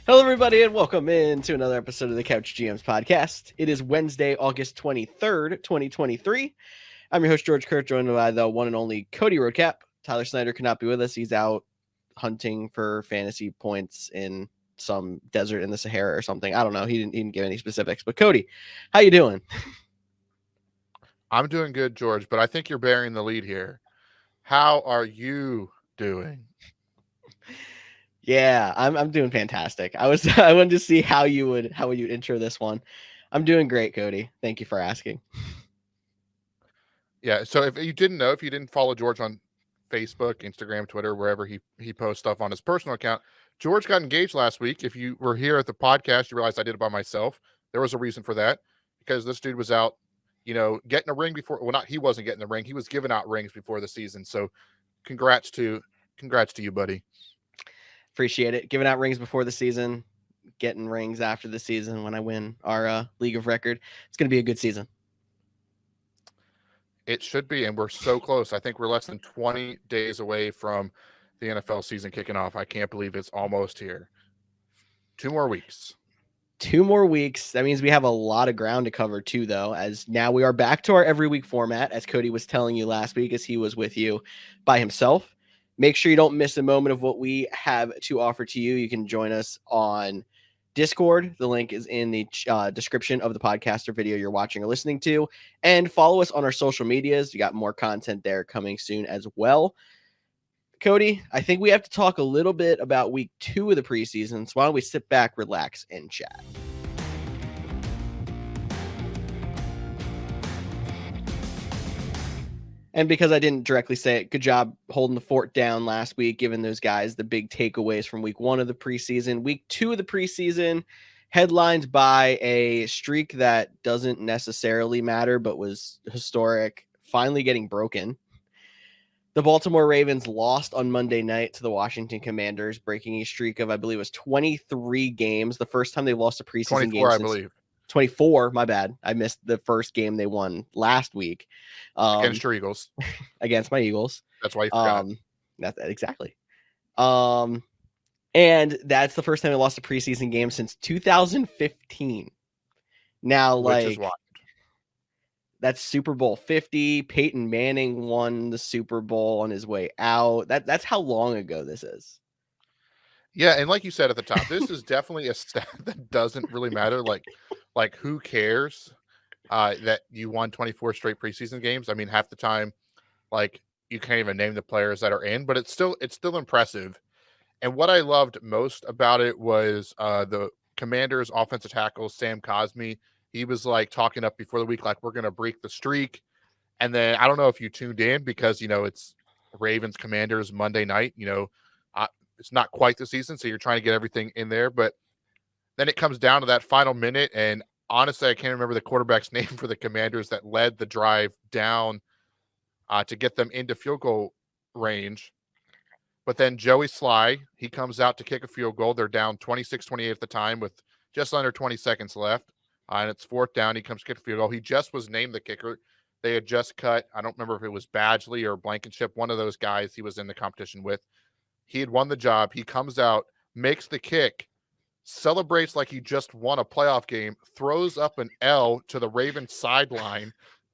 Hello, everybody, and welcome in to another episode of the Couch GMs podcast. It is Wednesday, August 23rd, 2023. I'm your host, George Kerth, joined by the one and only Cody Roadcap. Tyler Snyder cannot be with us. He's out hunting for fantasy points in some desert in the Sahara or something. I don't know. He didn't give any specifics. But Cody, how you doing? I'm doing good, George, but I think you're bearing the lead here. How are you doing? Yeah, I'm doing fantastic. I wanted to see how you would intro this one. I'm doing great, Cody. Thank you for asking. Yeah, so if you didn't know, if you didn't follow George on Facebook, Instagram, Twitter, wherever he posts stuff on his personal account, George got engaged last week. If you were here at the podcast, you realized I did it by myself. There was a reason for that because this dude was out, getting a ring before. Well, not he wasn't getting the ring. He was giving out rings before the season. So, congrats to you, buddy. Appreciate it. Giving out rings before the season, getting rings after the season when I win our league of record. It's going to be a good season. It should be, and we're so close. I think we're less than 20 days away from the NFL season kicking off. I can't believe it's almost here. 2 more weeks. 2 more weeks. That means we have a lot of ground to cover too, though, as now we are back to our every week format, as Cody was telling you last week as he was with you by himself. Make sure you don't miss a moment of what we have to offer to you. You can join us on Discord. The link is in the description of the podcast or video you're watching or listening to. And follow us on our social medias. We got more content there coming soon as well. Cody, I think we have to talk a little bit about week 2 of the preseason. So why don't we sit back, relax, and chat? And because I didn't directly say it, good job holding the fort down last week, giving those guys the big takeaways from week 1 of the preseason. Week 2 of the preseason, headlined by a streak that doesn't necessarily matter, but was historic, finally getting broken. The Baltimore Ravens lost on Monday night to the Washington Commanders, breaking a streak of, I believe it was 23 games. The first time they lost a preseason 24, game I since believe. 24. My bad. I missed the first game they won last week. Against your Eagles. Against my Eagles. That's why you forgot. Exactly. And that's the first time they lost a preseason game since 2015. Now, Which is wild. That's Super Bowl 50. Peyton Manning won the Super Bowl on his way out. That's how long ago this is. Yeah, and like you said at the top, this is definitely a stat that doesn't really matter. Like who cares that you won 24 straight preseason games? I mean, half the time, like you can't even name the players that are in, but it's still impressive. And what I loved most about it was the Commanders' offensive tackle, Sam Cosmi. He was like talking up before the week, like, we're going to break the streak. And then I don't know if you tuned in because, it's Ravens Commanders Monday night. It's not quite the season, so you're trying to get everything in there. But then it comes down to that final minute. And honestly, I can't remember the quarterback's name for the Commanders that led the drive down to get them into field goal range. But then Joey Sly, he comes out to kick a field goal. They're down 26-28 at the time with just under 20 seconds left. And it's fourth down. He comes to kick a field goal. He just was named the kicker. They had just cut, I don't remember if it was Badgley or Blankenship, one of those guys he was in the competition with. He had won the job. He comes out, makes the kick, celebrates like he just won a playoff game, throws up an L to the Ravens sideline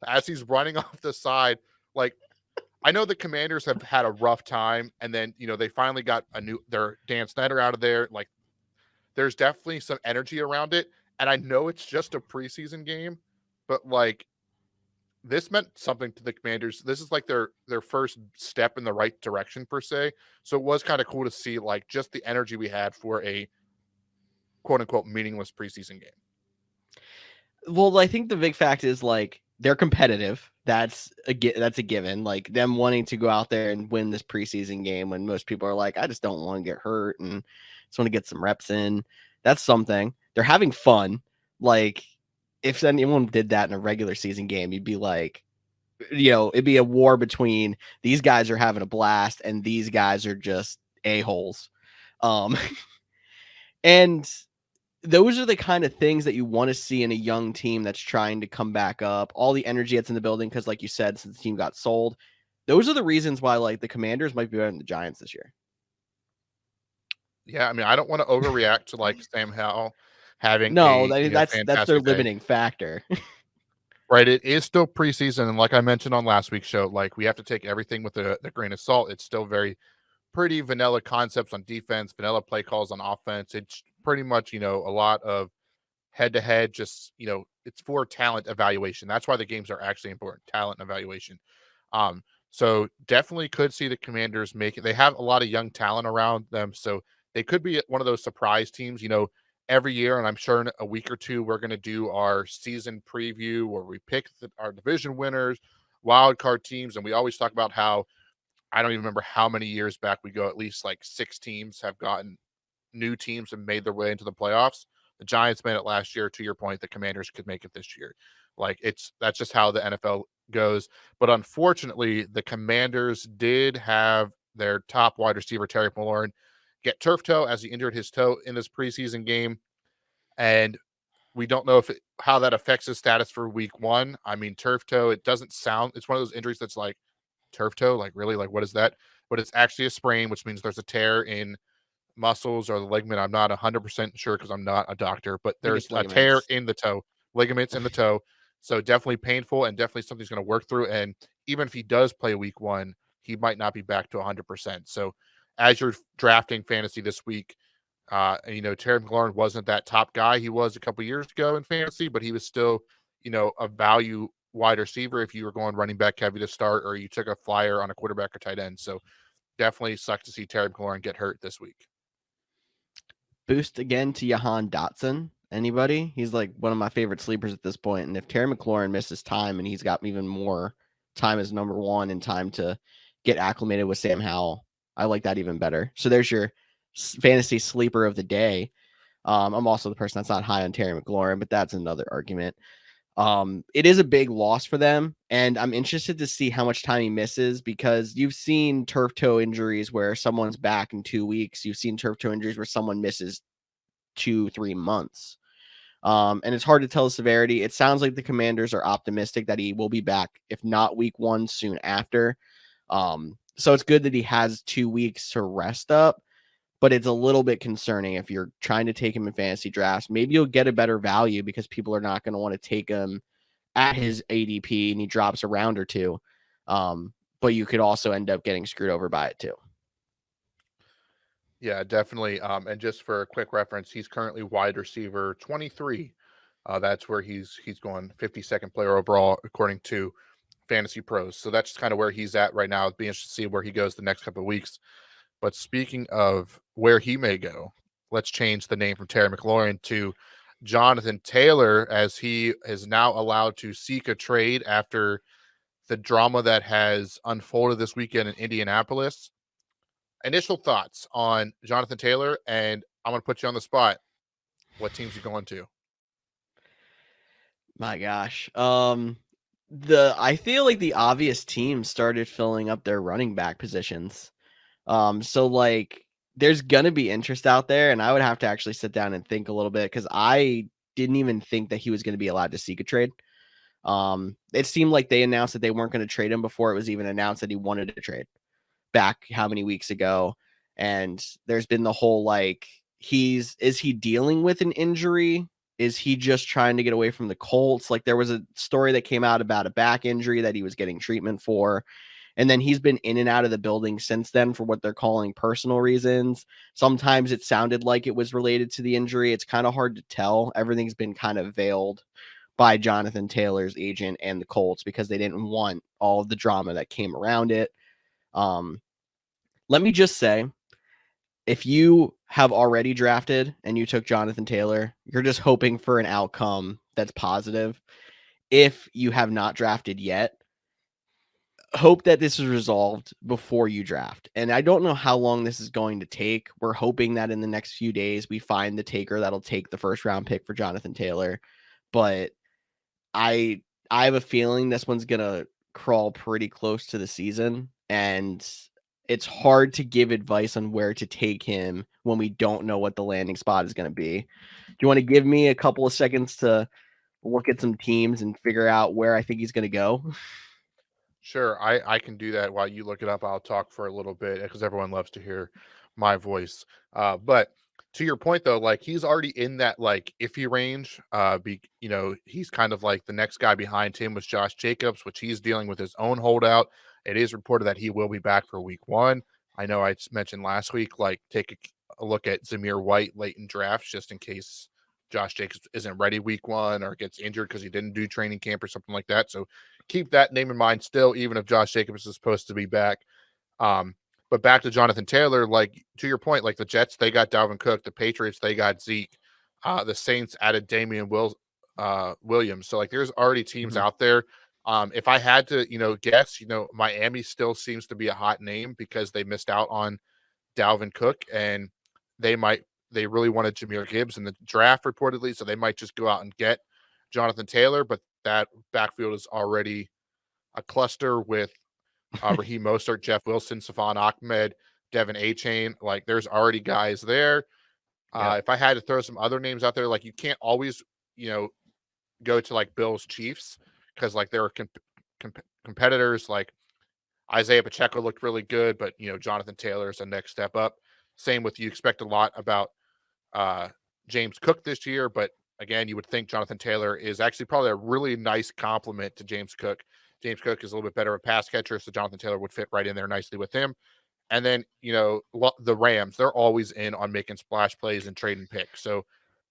as he's running off the side. Like, I know the Commanders have had a rough time, and then, they finally got their Dan Snyder out of there. Like, there's definitely some energy around it. And I know it's just a preseason game, but like this meant something to the Commanders. This is like their first step in the right direction per se. So it was kind of cool to see like just the energy we had for a quote unquote meaningless preseason game. Well, I think the big fact is like they're competitive. That's a given. Like them wanting to go out there and win this preseason game when most people are like, I just don't want to get hurt and just want to get some reps in. That's something. They're having fun. Like if anyone did that in a regular season game, you'd be like, it'd be a war between these guys are having a blast and these guys are just a-holes. And those are the kind of things that you want to see in a young team that's trying to come back up. All the energy that's in the building, because like you said, since the team got sold, those are the reasons why like the Commanders might be better than the Giants this year. Yeah, I mean, I don't want to overreact to like Sam Howell having No, a I mean, that's their fantastic day. limiting factor. Right, it is still preseason, and like I mentioned on last week's show, like we have to take everything with a grain of salt. It's still very pretty vanilla concepts on defense, vanilla play calls on offense. It's pretty much, a lot of head to head, just, it's for talent evaluation. That's why the games are actually important, talent evaluation. Um, so definitely could see the Commanders make it. They have a lot of young talent around them, so they could be one of those surprise teams, every year. And I'm sure in a week or two, we're going to do our season preview where we pick our division winners, wild card teams. And we always talk about how I don't even remember how many years back we go, at least like 6 teams have gotten new teams and made their way into the playoffs. The Giants made it last year. To your point, the Commanders could make it this year. Like that's just how the NFL goes. But unfortunately, the Commanders did have their top wide receiver Terry McLaurin get turf toe as he injured his toe in this preseason game, and we don't know how that affects his status for week one. I mean, turf toe, it doesn't sound. It's one of those injuries that's like turf toe, like really, like what is that? But it's actually a sprain, which means there's a tear in muscles or the ligament. I'm not 100% sure because I'm not a doctor, but I think there's it's a tear ligaments. in the toe, ligaments in the toe. So definitely painful and definitely something he's going to work through. And even if he does play week one, he might not be back to 100%. So as you're drafting fantasy this week, Terry McLaurin wasn't that top guy he was a couple years ago in fantasy, but he was still, a value wide receiver if you were going running back heavy to start or you took a flyer on a quarterback or tight end. So definitely sucks to see Terry McLaurin get hurt this week. Boost again to Jahan Dotson. Anybody? He's like one of my favorite sleepers at this point. And if Terry McLaurin misses time and he's got even more time as number one and time to get acclimated with Sam Howell, I like that even better. So there's your fantasy sleeper of the day. I'm also the person that's not high on Terry McLaurin, but that's another argument. It is a big loss for them, and I'm interested to see how much time he misses because you've seen turf toe injuries where someone's back in 2 weeks. You've seen turf toe injuries where someone misses 2-3 months. And it's hard to tell the severity. It sounds like the Commanders are optimistic that he will be back, if not week one, soon after. So it's good that he has 2 weeks to rest up, but it's a little bit concerning if you're trying to take him in fantasy drafts. Maybe you'll get a better value because people are not going to want to take him at his ADP and he drops a round or two. But you could also end up getting screwed over by it too. Yeah, definitely. And just for a quick reference, he's currently wide receiver 23. That's where he's going 52nd player overall according to Fantasy Pros. So that's kind of where he's at right now. It'd be interesting to see where he goes the next couple of weeks. But speaking of where he may go, let's change the name from Terry McLaurin to Jonathan Taylor, as he is now allowed to seek a trade after the drama that has unfolded this weekend in Indianapolis. Initial thoughts on Jonathan Taylor, and I'm going to put you on the spot. What teams you going to? My gosh. I feel like the obvious teams started filling up their running back positions. So like there's gonna be interest out there, and I would have to actually sit down and think a little bit because I didn't even think that he was gonna be allowed to seek a trade. It seemed like they announced that they weren't going to trade him before it was even announced that he wanted to trade back how many weeks ago. And there's been the whole like, is he dealing with an injury? Is he just trying to get away from the Colts? Like there was a story that came out about a back injury that he was getting treatment for. And then he's been in and out of the building since then for what they're calling personal reasons. Sometimes it sounded like it was related to the injury. It's kind of hard to tell. Everything's been kind of veiled by Jonathan Taylor's agent and the Colts because they didn't want all of the drama that came around it. Um, Let me just say, if you have already drafted and you took Jonathan Taylor, you're just hoping for an outcome that's positive. If you have not drafted yet, hope that this is resolved before you draft. And I don't know how long this is going to take. We're hoping that in the next few days we find the taker that'll take the first round pick for Jonathan Taylor. But I I have a feeling this one's gonna crawl pretty close to the season, and it's hard to give advice on where to take him when we don't know what the landing spot is gonna be. Do you want to give me a couple of seconds to look at some teams and figure out where I think he's gonna go? Sure, I can do that while you look it up. I'll talk for a little bit because everyone loves to hear my voice. But to your point though, like he's already in that like iffy range. He's kind of like the next guy behind him was Josh Jacobs, which he's dealing with his own holdout. It is reported that he will be back for week 1. I know I mentioned last week, like take a look at Zamir White late in drafts just in case Josh Jacobs isn't ready week 1 or gets injured because he didn't do training camp or something like that. So keep that name in mind still, even if Josh Jacobs is supposed to be back. But back to Jonathan Taylor, like to your point, like the Jets, they got Dalvin Cook. The Patriots, they got Zeke. The Saints added Williams. So like there's already teams out there. If I had to, guess, Miami still seems to be a hot name because they missed out on Dalvin Cook and they really wanted Jahmyr Gibbs in the draft reportedly. So they might just go out and get Jonathan Taylor, but that backfield is already a cluster with Raheem Mostert, Jeff Wilson, Safon Ahmed, Devin A-Chain. Like there's already guys there. If I had to throw some other names out there, like you can't always, go to like Bills Chiefs because like there are competitors like Isaiah Pacheco looked really good, but Jonathan Taylor is a next step up. Same with you expect a lot about James Cook this year, but again, you would think Jonathan Taylor is actually probably a really nice compliment to James Cook. James Cook is a little bit better of a pass catcher, so Jonathan Taylor would fit right in there nicely with him. And then, the Rams, they're always in on making splash plays and trading picks. So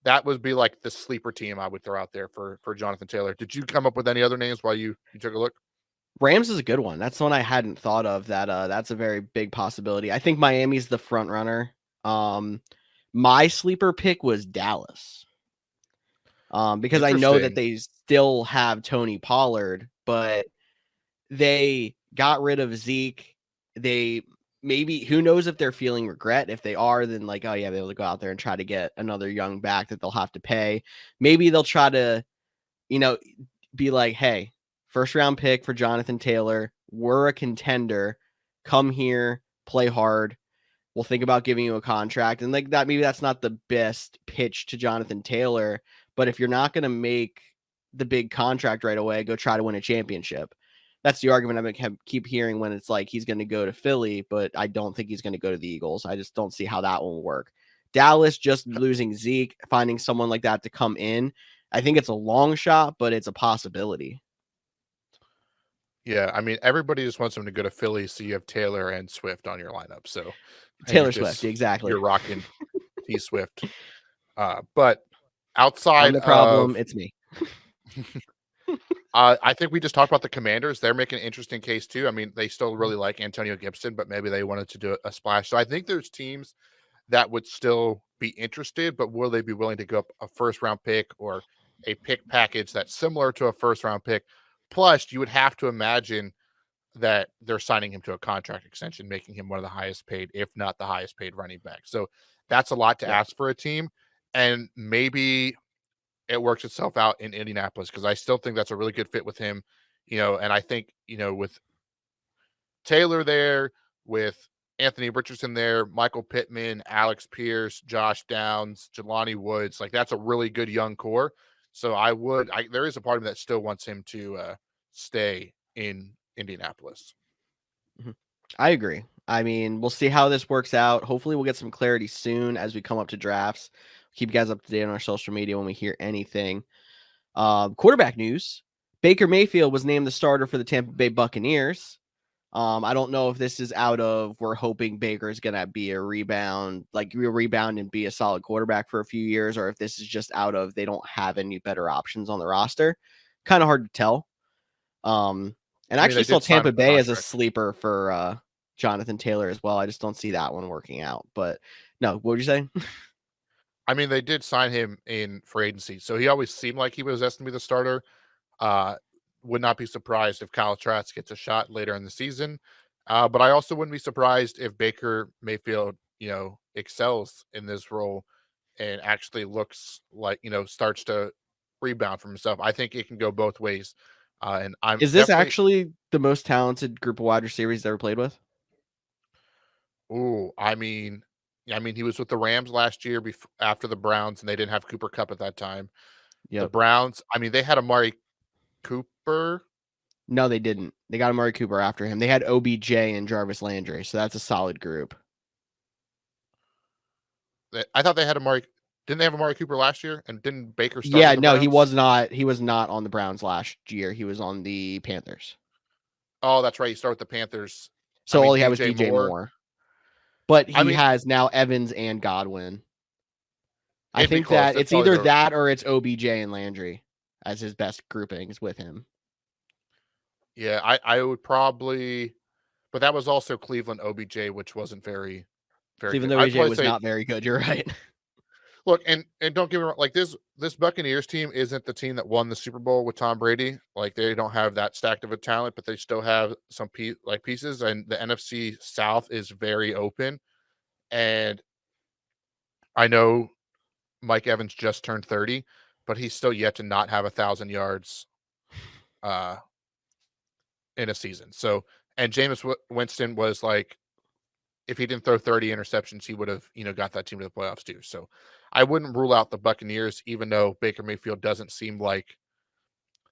that would be like the sleeper team I would throw out there for Jonathan Taylor. Did you come up with any other names while you took a look? Rams is a good one. That's one I hadn't thought of. That's a very big possibility. I think Miami's the front runner. My sleeper pick was Dallas. Because I know that they still have Tony Pollard, but they got rid of Zeke. They maybe, who knows if they're feeling regret. If they are, then like, oh yeah, they'll go out there and try to get another young back that they'll have to pay. Maybe they'll try to, be like, hey, first round pick for Jonathan Taylor. We're a contender. Come here, play hard. We'll think about giving you a contract. And like that, maybe that's not the best pitch to Jonathan Taylor, but if you're not going to make the big contract right away, go try to win a championship. That's the argument I'm going to keep hearing when it's like he's going to go to Philly, but I don't think he's going to go to the Eagles. I just don't see how that will work. Dallas just losing Zeke, finding someone like that to come in. I think it's a long shot, but it's a possibility. Yeah, I mean, everybody just wants him to go to Philly, so you have Taylor and Swift on your lineup. So Taylor Swift, exactly. You're rocking T Swift. But outside I'm the problem, of it's me. I think we just talked about the Commanders. They're making an interesting case too. I mean, they still really like Antonio Gibson, but maybe they wanted to do a splash. So I think there's teams that would still be interested, but will they be willing to go up a first round pick or a pick package that's similar to a first round pick? Plus, you would have to imagine that they're signing him to a contract extension, making him one of the highest paid, if not the highest paid running back. So that's a lot to ask for a team. And maybe it works itself out in Indianapolis because I still think that's a really good fit with him, and I think, with Taylor there, with Anthony Richardson there, Michael Pittman, Alex Pierce, Josh Downs, Jelani Woods, like that's a really good young core. So there is a part of me that still wants him to stay in Indianapolis. I agree. I mean, we'll see how this works out. Hopefully, we'll get some clarity soon as we come up to drafts. Keep you guys up to date on our social media when we hear anything. Quarterback news. Baker Mayfield was named the starter for the Tampa Bay Buccaneers. I don't know if this is out of we're hoping Baker's going to be a rebound and be a solid quarterback for a few years, or if this is just out of they don't have any better options on the roster. Kind of hard to tell. And I actually saw Tampa Bay as a sleeper for Jonathan Taylor as well. I just don't see that one working out. But no, what would you say? I mean, they did sign him in for agency, so he always seemed like he was destined to be the starter. Would not be surprised if Kyle Trask gets a shot later in the season. But I also wouldn't be surprised if Baker Mayfield, excels in this role and actually looks like, starts to rebound from himself. I think it can go both ways. Is this actually the most talented group of wide receivers he's ever played with? I mean, he was with the Rams last year after the Browns, and they didn't have Cooper Kupp at that time. Yep. The Browns, I mean, they had Amari Cooper. No, they didn't. They got Amari Cooper after him. They had OBJ and Jarvis Landry, so that's a solid group. I thought they had Amari. Didn't they have Amari Cooper last year? And didn't Baker start Yeah, with the no, he Browns? was not. He was not on the Browns last year. He was on the Panthers. Oh, that's right. You start with the Panthers. I So mean, all he had was DJ DJ Moore. Moore. But I he mean, has now Evans and Godwin. I it'd be think close. that That's it's probably either the that or it's OBJ and Landry as his best groupings with him. yeah. I would probably, but that was also Cleveland OBJ, which wasn't very Cleveland good. I'd OBJ probably was say not very good. You're right. look, and don't get me wrong, like this Buccaneers team isn't the team that won the Super Bowl with Tom Brady. Like they don't have that stacked of a talent, but they still have some pieces, and the NFC South is very open. And I know Mike Evans just turned 30, but he's still yet to not have 1,000 yards uh in a season. So, and Jameis Winston was like, if he didn't throw 30 interceptions, he would have, got that team to the playoffs too. So I wouldn't rule out the Buccaneers, even though Baker Mayfield doesn't seem like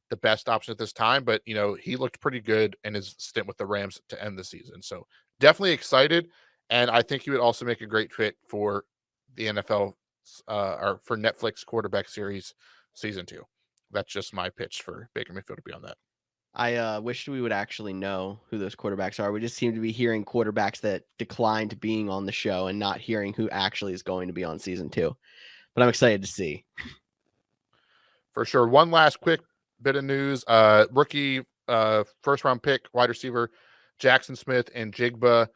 the best option at this time, but he looked pretty good in his stint with the Rams to end the season. So definitely excited. And I think he would also make a great fit for the NFL or for Netflix quarterback series season 2. That's just my pitch for Baker Mayfield to be on that. I wish we would actually know who those quarterbacks are. We just seem to be hearing quarterbacks that declined being on the show and not hearing who actually is going to be on season 2. But I'm excited to see. For sure. One last quick bit of news. Rookie first round pick, wide receiver, Jackson Smith and Jigba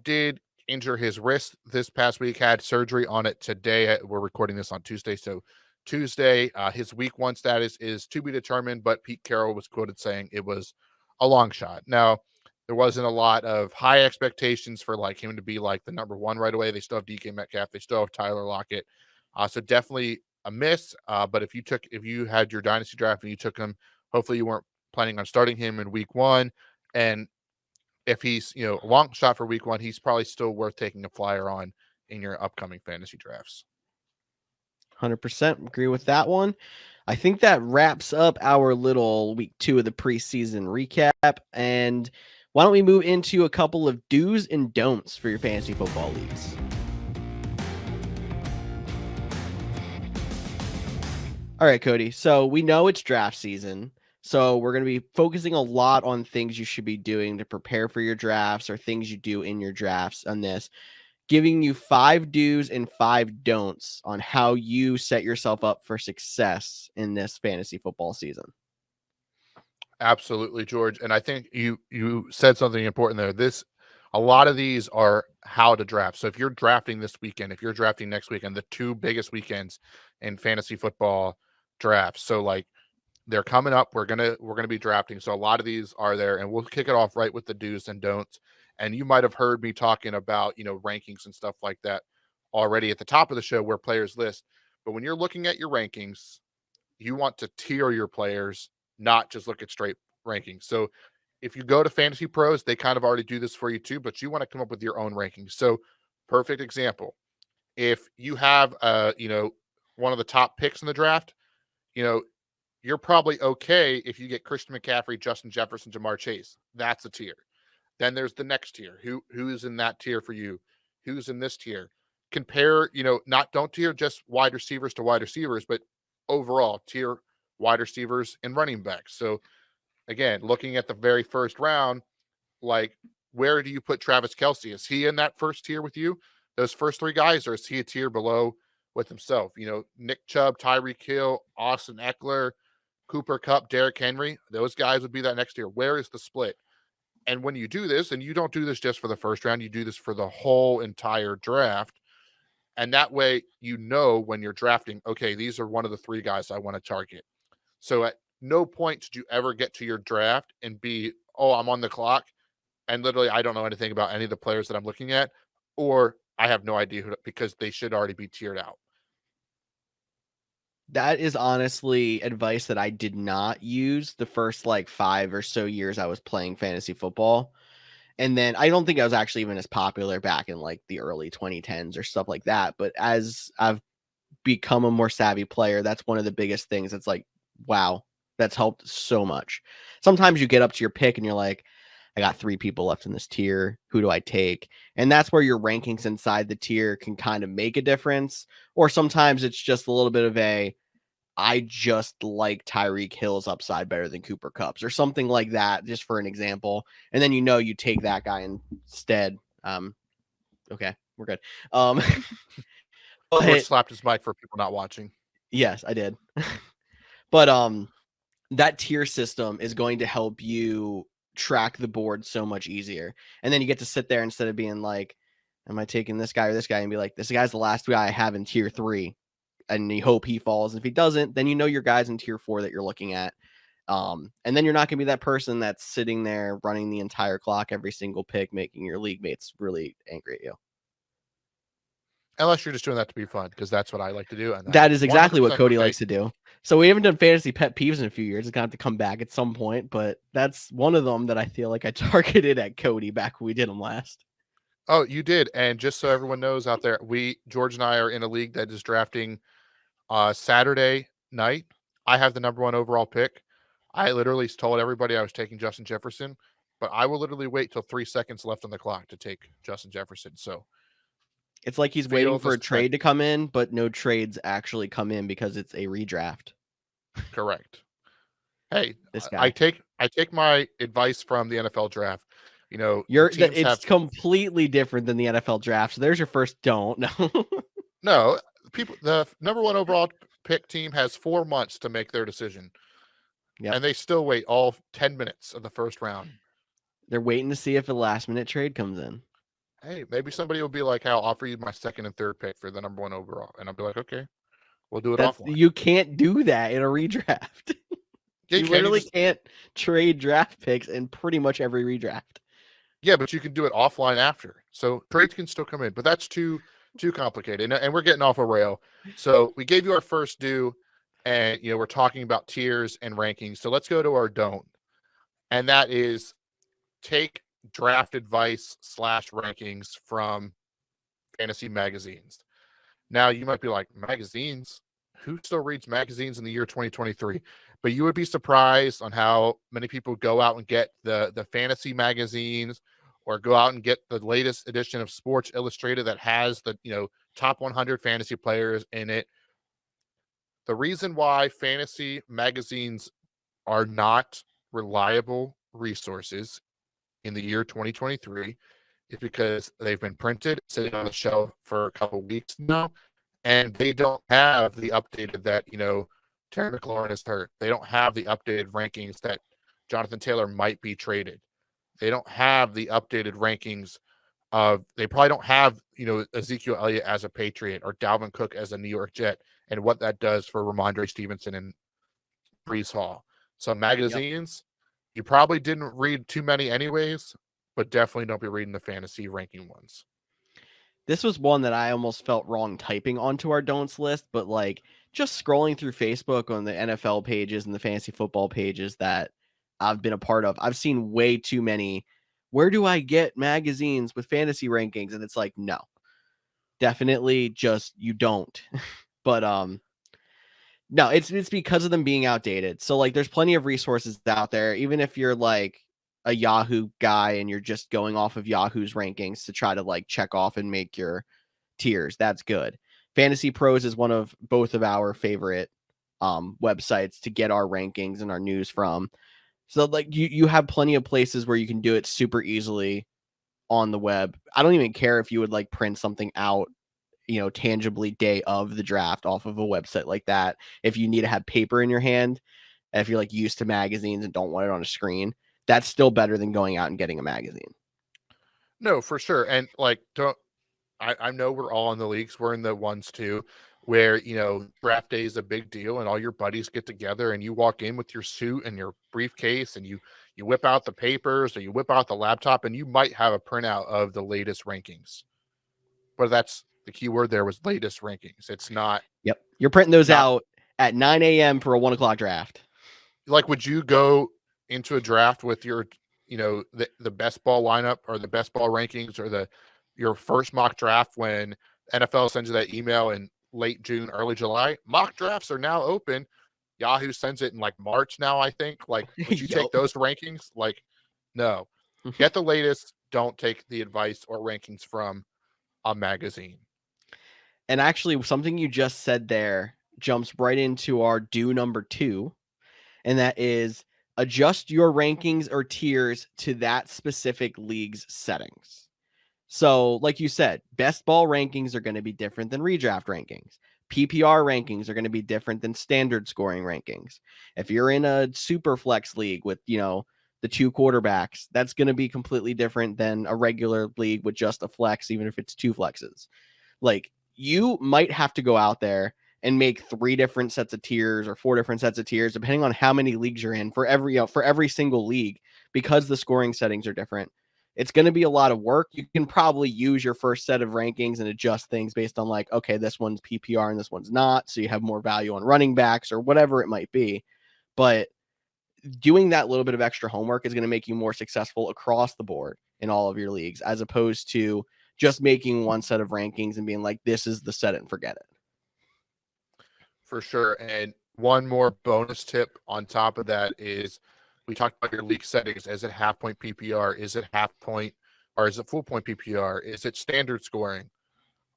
did injure his wrist this past week, had surgery on it today. We're recording this on Tuesday. So Tuesday, his week 1 status is to be determined, but Pete Carroll was quoted saying it was a long shot. Now, there wasn't a lot of high expectations for like him to be like the number 1 right away. They still have DK Metcalf. They still have Tyler Lockett. So definitely a miss. But if you had your dynasty draft and you took him, hopefully you weren't planning on starting him in week 1. And if he's, a long shot for week 1, he's probably still worth taking a flyer on in your upcoming fantasy drafts. 100% agree with that one. I think that wraps up our little week 2 of the preseason recap. And why don't we move into a couple of do's and don'ts for your fantasy football leagues? All right, Cody. So we know it's draft season. So we're going to be focusing a lot on things you should be doing to prepare for your drafts or things you do in your drafts on this, giving you 5 do's and 5 don'ts on how you set yourself up for success in this fantasy football season. Absolutely, George. And I think you said something important there. A lot of these are how to draft. So if you're drafting this weekend, if you're drafting next weekend, the 2 biggest weekends in fantasy football drafts. So like they're coming up. We're gonna be drafting. So a lot of these are there, and we'll kick it off right with the do's and don'ts. And you might have heard me talking about rankings and stuff like that already at the top of the show where players list. But when you're looking at your rankings, you want to tier your players, not just look at straight rankings. So if you go to Fantasy Pros, they kind of already do this for you too, but you want to come up with your own rankings. So perfect example. If you have one of the top picks in the draft, you're probably okay if you get Christian McCaffrey, Justin Jefferson, Jamar Chase. That's a tier. Then there's the next tier. Who is in that tier for you? Who's in this tier? Compare, don't tier just wide receivers to wide receivers, but overall tier wide receivers and running backs. So again, looking at the very first round, like where do you put Travis Kelce? Is he in that first tier with you? Those first 3 guys, or is he a tier below with himself? Nick Chubb, Tyreek Hill, Austin Eckler, Cooper Kupp, Derrick Henry, those guys would be that next tier. Where is the split? And when you do this, and you don't do this just for the first round, you do this for the whole entire draft. And that way, when you're drafting, okay, these are one of the 3 guys I want to target. So at no point did you ever get to your draft and be, oh, I'm on the clock. And literally, I don't know anything about any of the players that I'm looking at, or I have no idea because they should already be tiered out. That is honestly advice that I did not use the first 5 or so years I was playing fantasy football. And then I don't think I was actually even as popular back in the early 2010s or stuff like that. But as I've become a more savvy player, that's one of the biggest things. It's wow, that's helped so much. Sometimes you get up to your pick and you're like, I got 3 people left in this tier. Who do I take? And that's where your rankings inside the tier can kind of make a difference. Or sometimes it's just a little bit of I just like Tyreek Hill's upside better than Cooper Kupp's or something like that, just for an example. And then you take that guy instead. Okay, we're good. George But slapped his mic for people not watching. yes, I did. But that tier system is going to help you track the board so much easier. And then you get to sit there instead of being like, am I taking this guy or this guy? And be like, this guy's the last guy I have in tier 3. And you hope he falls. If he doesn't, then your guys in tier 4 that you're looking at. And then you're not going to be that person that's sitting there running the entire clock every single pick, making your league mates really angry at you. Unless you're just doing that to be fun, because that's what I like to do. And that is exactly what Cody okay. likes to do. So we haven't done fantasy pet peeves in a few years. It's going to have to come back at some point, but that's one of them that I feel like I targeted at Cody back when we did them last. Oh, you did. And just so everyone knows out there, George and I are in a league that is drafting Saturday night. I have the number 1 overall pick. I literally told everybody I was taking Justin Jefferson, but I will literally wait till 3 seconds left on the clock to take Justin Jefferson. So it's like he's waiting for a trade to come in, but no trades actually come in because it's a redraft. Correct. Hey, this guy. I take my advice from the NFL draft. You know, it's completely different than the NFL draft. So there's your first don't. No. No, the number 1 overall pick team has 4 months to make their decision. Yep. And they still wait all 10 minutes of the first round. They're waiting to see if a last minute trade comes in. Hey, maybe somebody will be like, I'll offer you my 2nd and 3rd pick for the number 1 overall. And I'll be like, okay, we'll do it offline. You can't do that in a redraft. You literally can't trade draft picks in pretty much every redraft. Yeah, but you can do it offline after. So trades can still come in, but that's too complicated. And we're getting off a rail. So we gave you our first do, and we're talking about tiers and rankings. So let's go to our don't. And that is take draft advice / rankings from fantasy magazines. Now you might be like, magazines? Who still reads magazines in the year 2023? But you would be surprised on how many people go out and get the fantasy magazines or go out and get the latest edition of Sports Illustrated that has the top 100 fantasy players in it. The reason why fantasy magazines are not reliable resources in the year 2023 is because they've been printed, sitting on the shelf for a couple weeks now, and they don't have the updated that, Terry McLaurin is hurt. They don't have the updated rankings that Jonathan Taylor might be traded. They don't have the updated rankings of, they probably don't have, Ezekiel Elliott as a Patriot or Dalvin Cook as a New York Jet and what that does for Ramondre Stevenson and Breece Hall. So magazines, you probably didn't read too many anyways, but definitely don't be reading the fantasy ranking ones. This was one that I almost felt wrong typing onto our don'ts list, but just scrolling through Facebook on the NFL pages and the fantasy football pages that I've been a part of, I've seen way too many. Where do I get magazines with fantasy rankings? And it's like, no, definitely just you don't. But no, it's because of them being outdated. So there's plenty of resources out there, even if you're a Yahoo guy and you're just going off of Yahoo's rankings to try to check off and make your tiers. That's good. Fantasy Pros is one of both of our favorite websites to get our rankings and our news from. So you have plenty of places where you can do it super easily on the web. I don't even care if you would print something out, tangibly day of the draft off of a website like that. If you need to have paper in your hand, if you're used to magazines and don't want it on a screen, that's still better than going out and getting a magazine. No, for sure. And I know we're all in the leagues. We're in the ones too, where, draft day is a big deal and all your buddies get together and you walk in with your suit and your briefcase and you whip out the papers or you whip out the laptop and you might have a printout of the latest rankings. But that's the key word there was latest rankings. It's not. Yep. You're printing those out at 9 a.m. for a 1 o'clock draft. Would you go into a draft with your, the best ball lineup or the best ball rankings or your first mock draft when NFL sends you that email in late June, early July? Mock drafts are now open. Yahoo sends it in March now, I think. Would you take those rankings? No. Get the latest. Don't take the advice or rankings from a magazine. And actually, something you just said there jumps right into our do number 2, and that is adjust your rankings or tiers to that specific league's settings. So, like you said, best ball rankings are going to be different than redraft rankings. PPR rankings are going to be different than standard scoring rankings. If you're in a super flex league with, the 2 quarterbacks, that's going to be completely different than a regular league with just a flex, even if it's 2 flexes. Like, you might have to go out there and make 3 different sets of tiers or 4 different sets of tiers, depending on how many leagues you're in for every single league, because the scoring settings are different. It's going to be a lot of work. You can probably use your first set of rankings and adjust things based on like, okay, this one's PPR and this one's not. So you have more value on running backs or whatever it might be. But doing that little bit of extra homework is going to make you more successful across the board in all of your leagues, as opposed to just making one set of rankings and being like, this is the set it and forget it. For sure. And one more bonus tip on top of that is we talked about your league settings. Is it half point PPR? Is it half point or is it full point PPR? Is it standard scoring?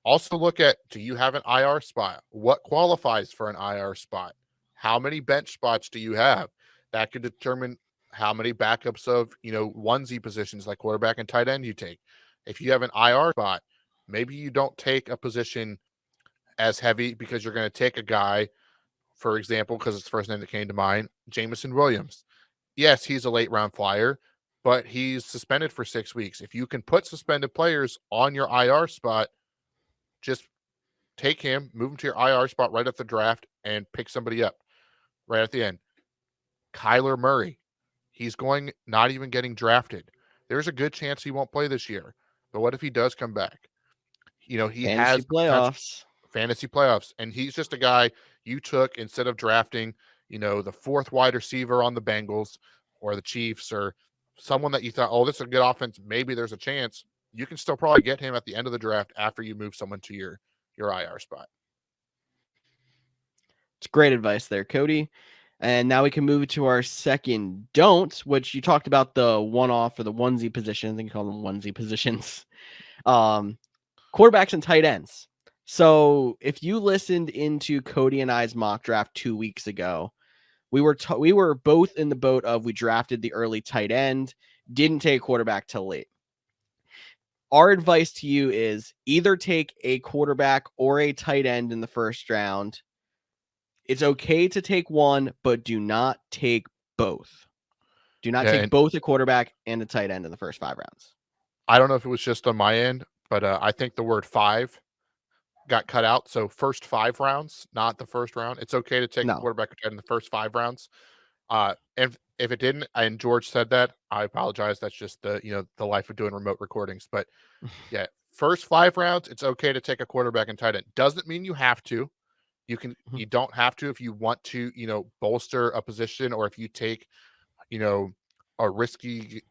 Also look at, do you have an IR spot? What qualifies for an IR spot? How many bench spots do you have? That could determine how many backups of, onesie positions like quarterback and tight end you take. If you have an IR spot, maybe you don't take a position as heavy because you're going to take a guy, for example, because it's the first name that came to mind, Jameson Williams. Yes, he's a late round flyer, but he's suspended for 6 weeks. If you can put suspended players on your IR spot, just take him, move him to your IR spot right at the draft, and pick somebody up right at the end. Kyler Murray, he's not even getting drafted. There's a good chance he won't play this year. But what if he does come back? He Fantasy has the potential playoffs. fantasy playoffs, and he's just a guy you took instead of drafting, the 4th wide receiver on the Bengals or the Chiefs or someone that you thought, oh, this is a good offense. Maybe there's a chance. You can still probably get him at the end of the draft after you move someone to your IR spot. It's great advice there, Cody. And now we can move to our second don't, which you talked about the one-off or the onesie position. I think you call them onesie positions. Quarterbacks and tight ends. So if you listened into Cody and I's mock draft 2 weeks ago, we were both in the boat of we drafted the early tight end, didn't take a quarterback till late. Our advice to you is either take a quarterback or a tight end in the first round. It's okay to take one, but do not take both. Do not take both a quarterback and a tight end in the first 5 rounds. I don't know if it was just on my end, but I think the word 5 got cut out. So first 5 rounds, not the first round. It's okay to take a quarterback in the first 5 rounds. And if it didn't, and George said that, I apologize. That's just the life of doing remote recordings. But yeah, first 5 rounds, it's okay to take a quarterback and tight end. Doesn't mean you have to. You don't have to if you want to, bolster a position, or if you take, a risky,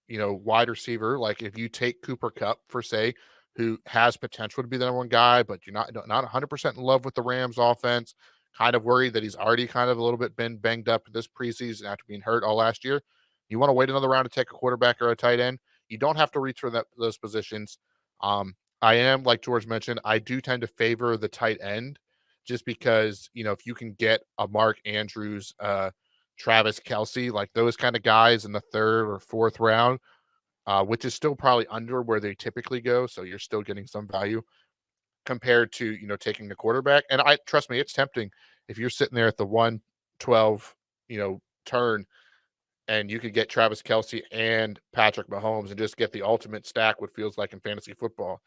wide receiver. Like if you take Cooper Kupp for say, who has potential to be the number 1 guy, but you're not 100% in love with the Rams offense, kind of worried that he's already kind of a little bit been banged up this preseason after being hurt all last year. You want to wait another round to take a quarterback or a tight end. You don't have to reach for those positions. I am, like George mentioned, I do tend to favor the tight end just because, if you can get a Mark Andrews, Travis Kelce, like those kind of guys in the 3rd or 4th round, which is still probably under where they typically go. So you're still getting some value compared to, taking the quarterback. And trust me, it's tempting if you're sitting there at the 112, turn, and you could get Travis Kelce and Patrick Mahomes and just get the ultimate stack, what feels like in fantasy football.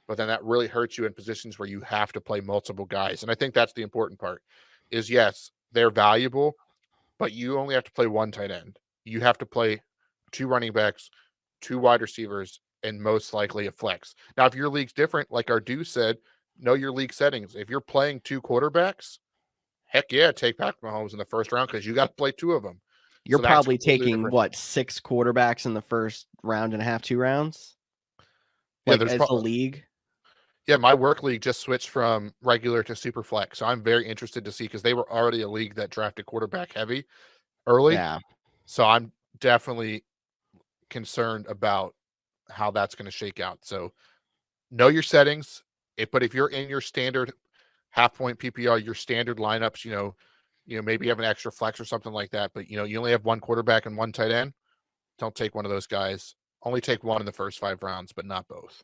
But then that really hurts you in positions where you have to play multiple guys. And I think that's the important part is, yes, they're valuable, but you only have to play 1 tight end. You have to play 2 running backs, 2 wide receivers, and most likely a flex. Now, if your league's different, like our dude said, know your league settings. If you're playing 2 quarterbacks, heck yeah, take Patrick Mahomes in the first round because you got to play 2 of them. You're probably taking what, 6 quarterbacks in the first round and a half, 2 rounds? Yeah, like as a league? Yeah, my work league just switched from regular to super flex. So I'm very interested to see, because they were already a league that drafted quarterback heavy early. Yeah. So I'm definitely concerned about how that's going to shake out. So know your settings. But if you're in your standard half point PPR, your standard lineups, maybe you have an extra flex or something like that, but you only have one quarterback and one tight end, don't take one of those guys. Only take one in the first 5 rounds, but not both.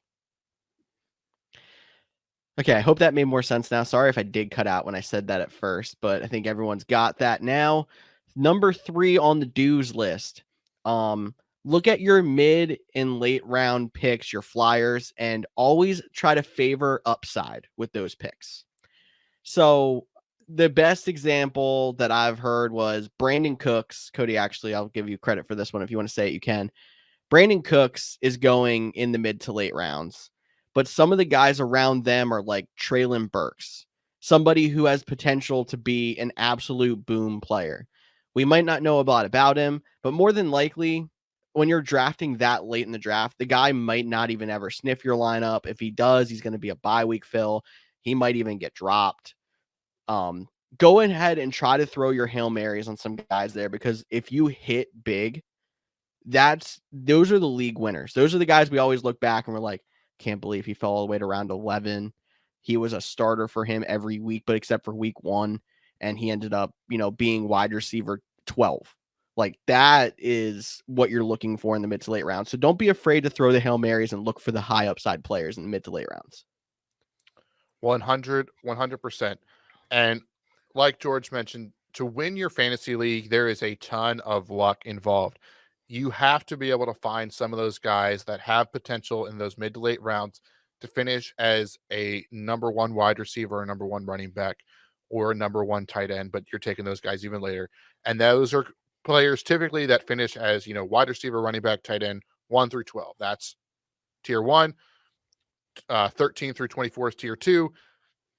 Okay, I hope that made more sense now. Sorry if I did cut out when I said that at first, but I think everyone's got that now. Number 3 on the dues list. Look at your mid and late round picks, your flyers, and always try to favor upside with those picks. So the best example that I've heard was Brandon Cooks. Cody, actually, I'll give you credit for this one. If you want to say it, you can. Brandon Cooks is going in the mid to late rounds, but some of the guys around them are like Treylon Burks, somebody who has potential to be an absolute boom player. We might not know a lot about him, but more than likely, when you're drafting that late in the draft, the guy might not even ever sniff your lineup. If he does, he's going to be a bye week fill. He might even get dropped. Go ahead and try to throw your Hail Marys on some guys there, because if you hit big, those are the league winners. Those are the guys we always look back and we're like, can't believe he fell all the way to round 11. He was a starter for him every week, but except for week 1, and he ended up, being wide receiver 12. Like, that is what you're looking for in the mid to late rounds. So don't be afraid to throw the Hail Marys and look for the high upside players in the mid to late rounds. 100%. And like George mentioned, to win your fantasy league, there is a ton of luck involved. You have to be able to find some of those guys that have potential in those mid to late rounds to finish as a number 1 wide receiver, or number 1 running back, or a number 1 tight end, but you're taking those guys even later. And those are players typically that finish as, wide receiver, running back, tight end, 1 through 12. That's tier 1. 13 through 24 is tier 2,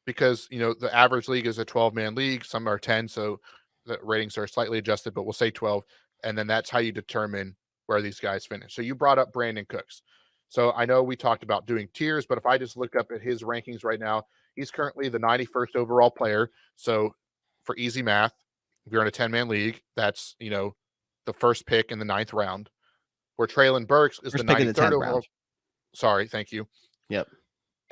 because the average league is a 12-man league. Some are 10, so the ratings are slightly adjusted, but we'll say 12. And then that's how you determine where these guys finish. So you brought up Brandon Cooks. So I know we talked about doing tiers, but if I just look up at his rankings right now, he's currently the 91st overall player. So for easy math, if you're in a 10-man league, that's, the first pick in the 9th round. Where Treylon Burks is First the pick in the 93rd 10th overall. round. Sorry, thank you. Yep.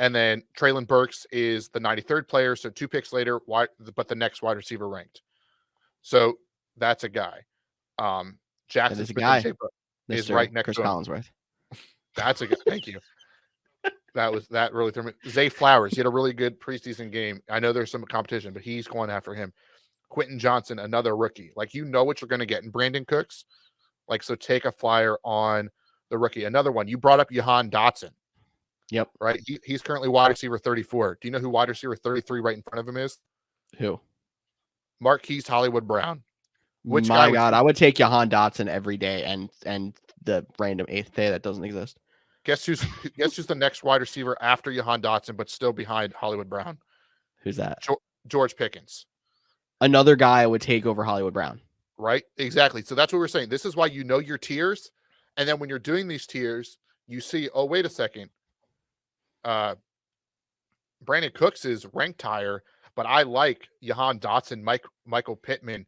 And then Treylon Burks is the 93rd player, so 2 picks later, but the next wide receiver ranked. So that's a guy. Jackson That is a Smith guy, and Jigba is Mr. right next Chris to him. Collinsworth. That's a good. Thank you. That really threw me. Zay Flowers, he had a really good preseason game. I know there's some competition, but he's going after him. Quentin Johnson, another rookie. Like, what you're going to get in Brandon Cooks. Like, so take a flyer on the rookie. Another one. You brought up Jahan Dotson. Yep. Right. He's currently wide receiver 34. Do you know who wide receiver 33 right in front of him is? Who? Marquise Hollywood Brown. Which My God, I would take Jahan Dotson every day, and the random 8th day that doesn't exist. Guess who's the next wide receiver after Jahan Dotson, but still behind Hollywood Brown? Who's that? George Pickens. Another guy I would take over Hollywood Brown. Right? Exactly. So that's what we're saying. This is why you know your tiers. And then when you're doing these tiers, you see, oh, wait a second. Brandon Cooks is ranked higher, but I like Jahan Dotson, Michael Pittman,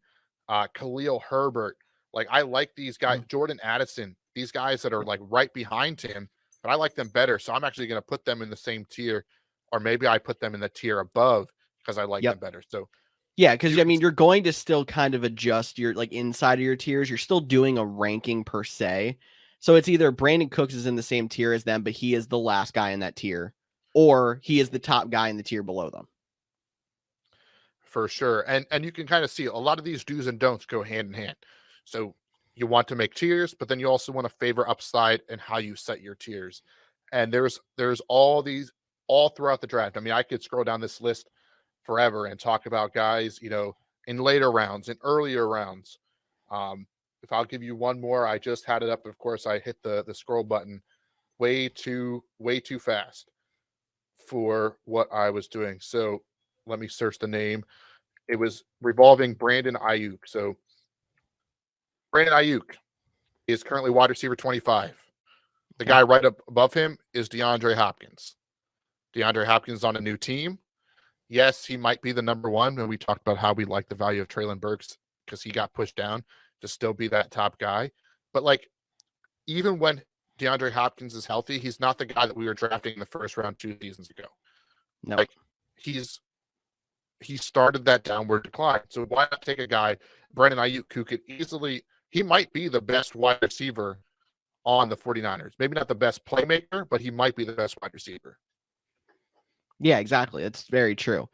Khalil Herbert. Like, I like these guys, Jordan Addison, these guys that are like right behind him, but I like them better. So I'm actually going to put them in the same tier, or maybe I put them in the tier above because I like them better. So yeah, because you're going to still kind of adjust your, like, inside of your tiers. You're still doing a ranking per se. So it's either Brandon Cooks is in the same tier as them, but he is the last guy in that tier, or he is the top guy in the tier below them. For sure. And you can kind of see a lot of these do's and don'ts go hand in hand. So you want to make tiers, but then you also want to favor upside and how you set your tiers. And there's all these all throughout the draft. I mean, I could scroll down this list forever and talk about guys, in later rounds, in earlier rounds. If I'll give you one more, I just had it up. Of course, I hit the scroll button way too fast for what I was doing. So let me search the name. It was revolving Brandon Ayuk. So Brandon Ayuk is currently wide receiver 25. The guy right up above him is DeAndre Hopkins. DeAndre Hopkins is on a new team. Yes, he might be the number 1. And we talked about how we like the value of Treylon Burks because he got pushed down to still be that top guy. But, like, even when DeAndre Hopkins is healthy, he's not the guy that we were drafting in the first round 2 seasons ago. No. Like he started that downward decline. So why not take a guy, Brandon Ayuk, who could easily, he might be the best wide receiver on the 49ers. Maybe not the best playmaker, but he might be the best wide receiver. Yeah, exactly. It's very true.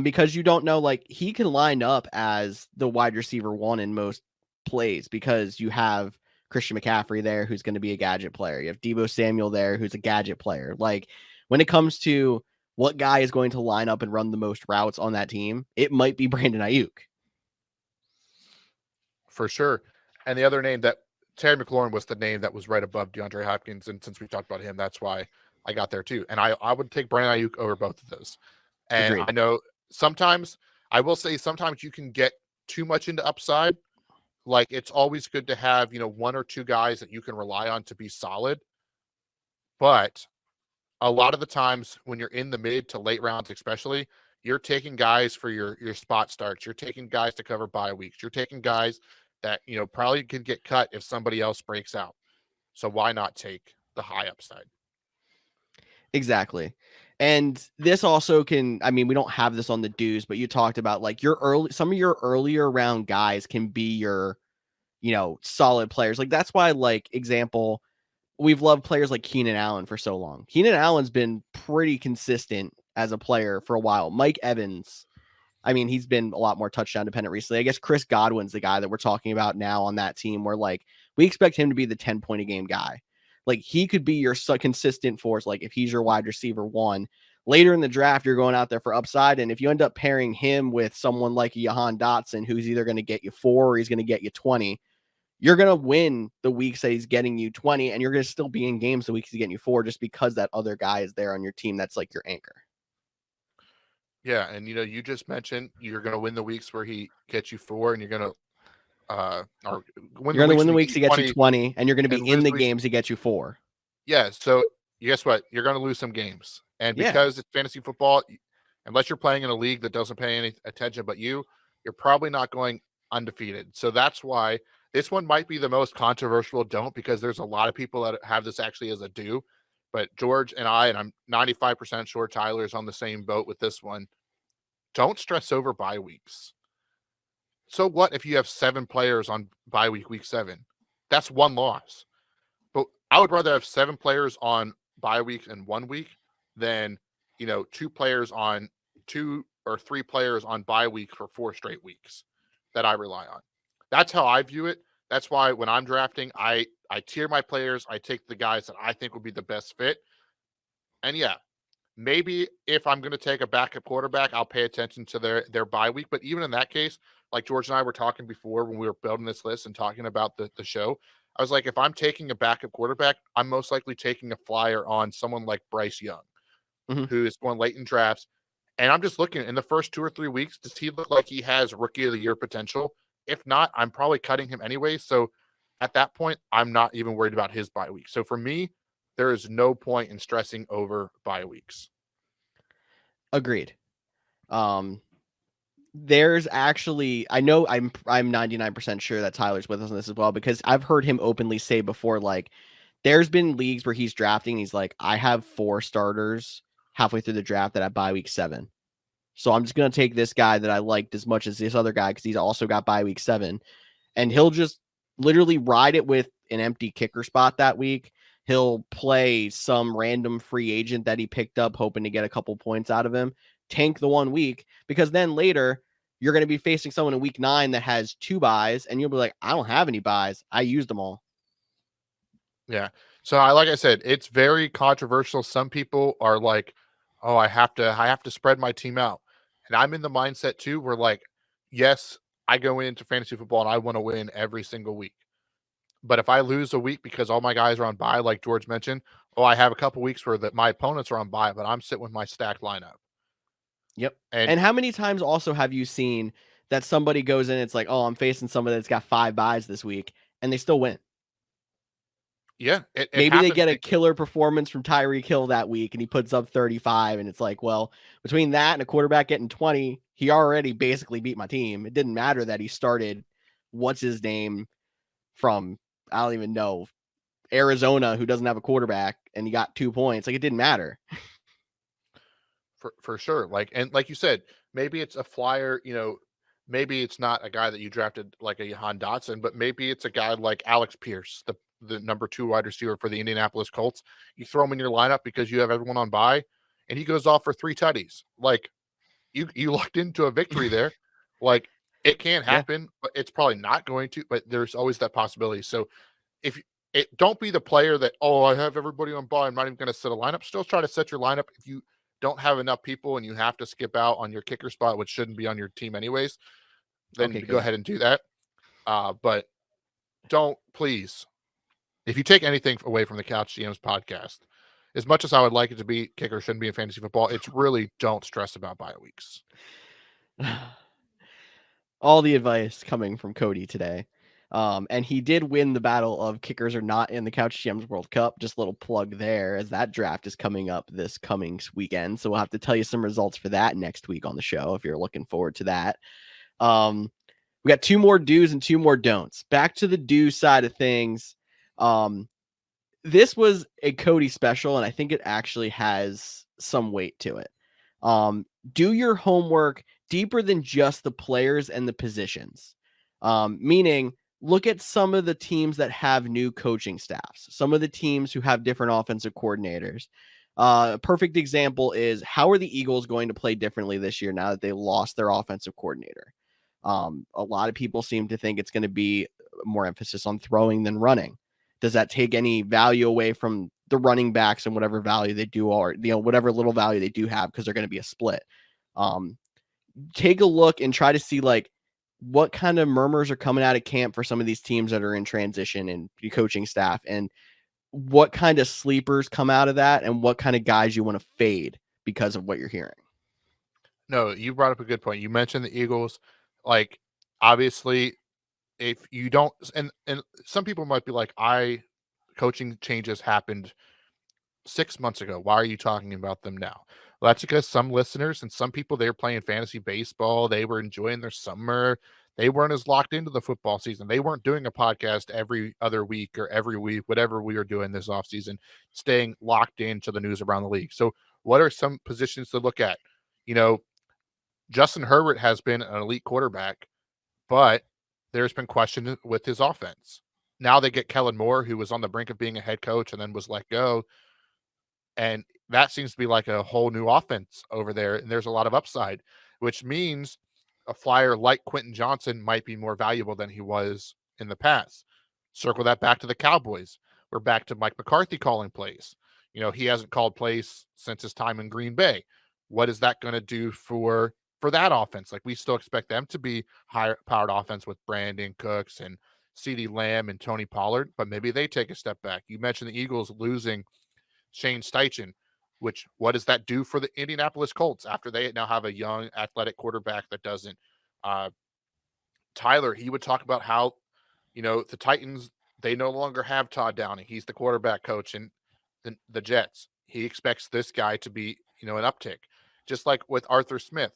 Because you don't know, like, he can line up as the wide receiver one in most plays because you have Christian McCaffrey there, who's going to be a gadget player. You have Deebo Samuel there, who's a gadget player. Like, when it comes to what guy is going to line up and run the most routes on that team, it might be Brandon Ayuk. For sure. And the other name that Terry McLaurin was the name that was right above DeAndre Hopkins. And since we talked about him, that's why I got there too. And I would take Brandon Ayuk over both of those. And Agreed. I know sometimes, I will say sometimes you can get too much into upside. Like it's always good to have, one or two guys that you can rely on to be solid. But a lot of the times when you're in the mid to late rounds, especially, you're taking guys for your spot starts. You're taking guys to cover bye weeks. You're taking guys that, probably could get cut if somebody else breaks out. So why not take the high upside? Exactly. And this also can, I mean, we don't have this on the dues, but you talked about like some of your earlier round guys can be your, solid players. Like that's why, like, example, we've loved players like Keenan Allen for so long. Keenan Allen's been pretty consistent as a player for a while. Mike Evans, I mean, he's been a lot more touchdown dependent recently. I guess Chris Godwin's the guy that we're talking about now on that team where, like, we expect him to be the 10-point a game guy. Like, he could be your consistent force. Like, if he's your wide receiver one, later in the draft, you're going out there for upside. And if you end up pairing him with someone like Jahan Dotson, who's either going to get you 4 or he's going to get you 20, you're going to win the weeks that he's getting you 20, and you're going to still be in games the weeks he's getting you 4 just because that other guy is there on your team that's like your anchor. Yeah, and you just mentioned you're going to win the weeks where he gets you 4, and you're going to win the weeks he gets you 20, and you're going to be in the games he gets you 4. Yeah, so guess what? You're going to lose some games. And because it's fantasy football, unless you're playing in a league that doesn't pay any attention but you're probably not going undefeated. So that's why this one might be the most controversial don't, because there's a lot of people that have this actually as a do. But George and I'm 95% sure Tyler's on the same boat with this one. Don't stress over bye weeks. So what if you have 7 players on bye week 7? That's 1 loss. But I would rather have 7 players on bye weeks in 1 week than, 2 players on 2 or 3 players on bye week for 4 straight weeks that I rely on. That's how I view it. That's why when I'm drafting, I tier my players. I take the guys that I think would be the best fit. And yeah, maybe if I'm going to take a backup quarterback, I'll pay attention to their bye week. But even in that case, like George and I were talking before when we were building this list and talking about the show, I was like, if I'm taking a backup quarterback, I'm most likely taking a flyer on someone like Bryce Young, who is going late in drafts. And I'm just looking in the first 2 or 3 weeks, does he look like he has rookie of the year potential? If not, I'm probably cutting him anyway. So at that point, I'm not even worried about his bye week. So for me, there is no point in stressing over bye weeks. Agreed. There's actually, I know I'm 99% sure that Tyler's with us on this as well, because I've heard him openly say before, like, there's been leagues where he's drafting and he's like, I have 4 starters halfway through the draft that I bye week 7. So I'm just going to take this guy that I liked as much as this other guy because he's also got bye week 7. And he'll just literally ride it with an empty kicker spot that week. He'll play some random free agent that he picked up, hoping to get a couple points out of him, tank the 1 week, because then later you're going to be facing someone in week 9 that has 2 buys, and you'll be like, I don't have any buys. I used them all. Yeah. So like I said, it's very controversial. Some people are like, oh, I have to spread my team out. And I'm in the mindset too, where like, yes, I go into fantasy football and I want to win every single week. But if I lose a week because all my guys are on bye, like George mentioned, I have a couple weeks where my opponents are on bye, but I'm sitting with my stacked lineup. Yep. And how many times also have you seen that somebody goes in, it's like, oh, I'm facing somebody that's got 5 buys this week, and they still win? Yeah. Maybe they get a killer performance from Tyreek Hill that week and he puts up 35, and it's like, well, between that and a quarterback getting 20, he already basically beat my team. It didn't matter that he started what's his name from, I don't even know, Arizona, who doesn't have a quarterback, and you got 2 points. Like, it didn't matter. For sure. And like you said, maybe it's a flyer, maybe it's not a guy that you drafted like a Jahan Dotson, but maybe it's a guy like Alex Pierce, the number 2 wide receiver for the Indianapolis Colts. You throw him in your lineup because you have everyone on bye, and he goes off for 3 tutties. Like, you locked into a victory there. Like, it can Yeah. happen, but it's probably not going to, but there's always that possibility. So if don't be the player that, oh, I have everybody on bye, I'm not even going to set a lineup. Still try to set your lineup. If you don't have enough people and you have to skip out on your kicker spot, which shouldn't be on your team anyways, then Okay, go good. ahead and do that. But don't, please, if you take anything away from the Couch GMs podcast, as much as I would like it to be kicker shouldn't be in fantasy football, it's really don't stress about bye weeks. All the advice coming from Cody today. And he did win the battle of kickers are not in the Couch GMs World Cup. Just a little plug there, as that draft is coming up this coming weekend. So we'll have to tell you some results for that next week on the show if you're looking forward to that. We got 2 more do's and 2 more don'ts. Back to the do side of things. This was a Cody special, and I think it actually has some weight to it. Do your homework deeper than just the players and the positions. Meaning, look at some of the teams that have new coaching staffs, some of the teams who have different offensive coordinators. A perfect example is, how are the Eagles going to play differently this year now that they lost their offensive coordinator? A lot of people seem to think it's going to be more emphasis on throwing than running. Does that take any value away from the running backs and whatever value they do, or whatever little value they do have, because they're going to be a split? Take a look and try to see like what kind of murmurs are coming out of camp for some of these teams that are in transition and coaching staff, and what kind of sleepers come out of that, and what kind of guys you want to fade because of what you're hearing. No, you brought up a good point. You mentioned the Eagles. Like, obviously, if you don't, and some people might be like, coaching changes happened 6 months ago. Why are you talking about them now? Well, that's because some listeners and some people, they were playing fantasy baseball. They were enjoying their summer. They weren't as locked into the football season. They weren't doing a podcast every other week or every week, whatever we were doing this offseason, staying locked into the news around the league. So what are some positions to look at? Justin Herbert has been an elite quarterback, but there's been question with his offense. Now they get Kellen Moore, who was on the brink of being a head coach and then was let go. And that seems to be like a whole new offense over there. And there's a lot of upside, which means a flyer like Quentin Johnson might be more valuable than he was in the past. Circle that back to the Cowboys. We're back to Mike McCarthy calling plays. He hasn't called plays since his time in Green Bay. What is that going to do for that offense? Like, we still expect them to be higher powered offense with Brandon Cooks and CeeDee Lamb and Tony Pollard, but maybe they take a step back. You mentioned the Eagles losing Shane Steichen, which, what does that do for the Indianapolis Colts after they now have a young athletic quarterback that doesn't? Tyler, he would talk about how, the Titans, they no longer have Todd Downing. He's the quarterback coach, and the Jets, he expects this guy to be, an uptick. Just like with Arthur Smith,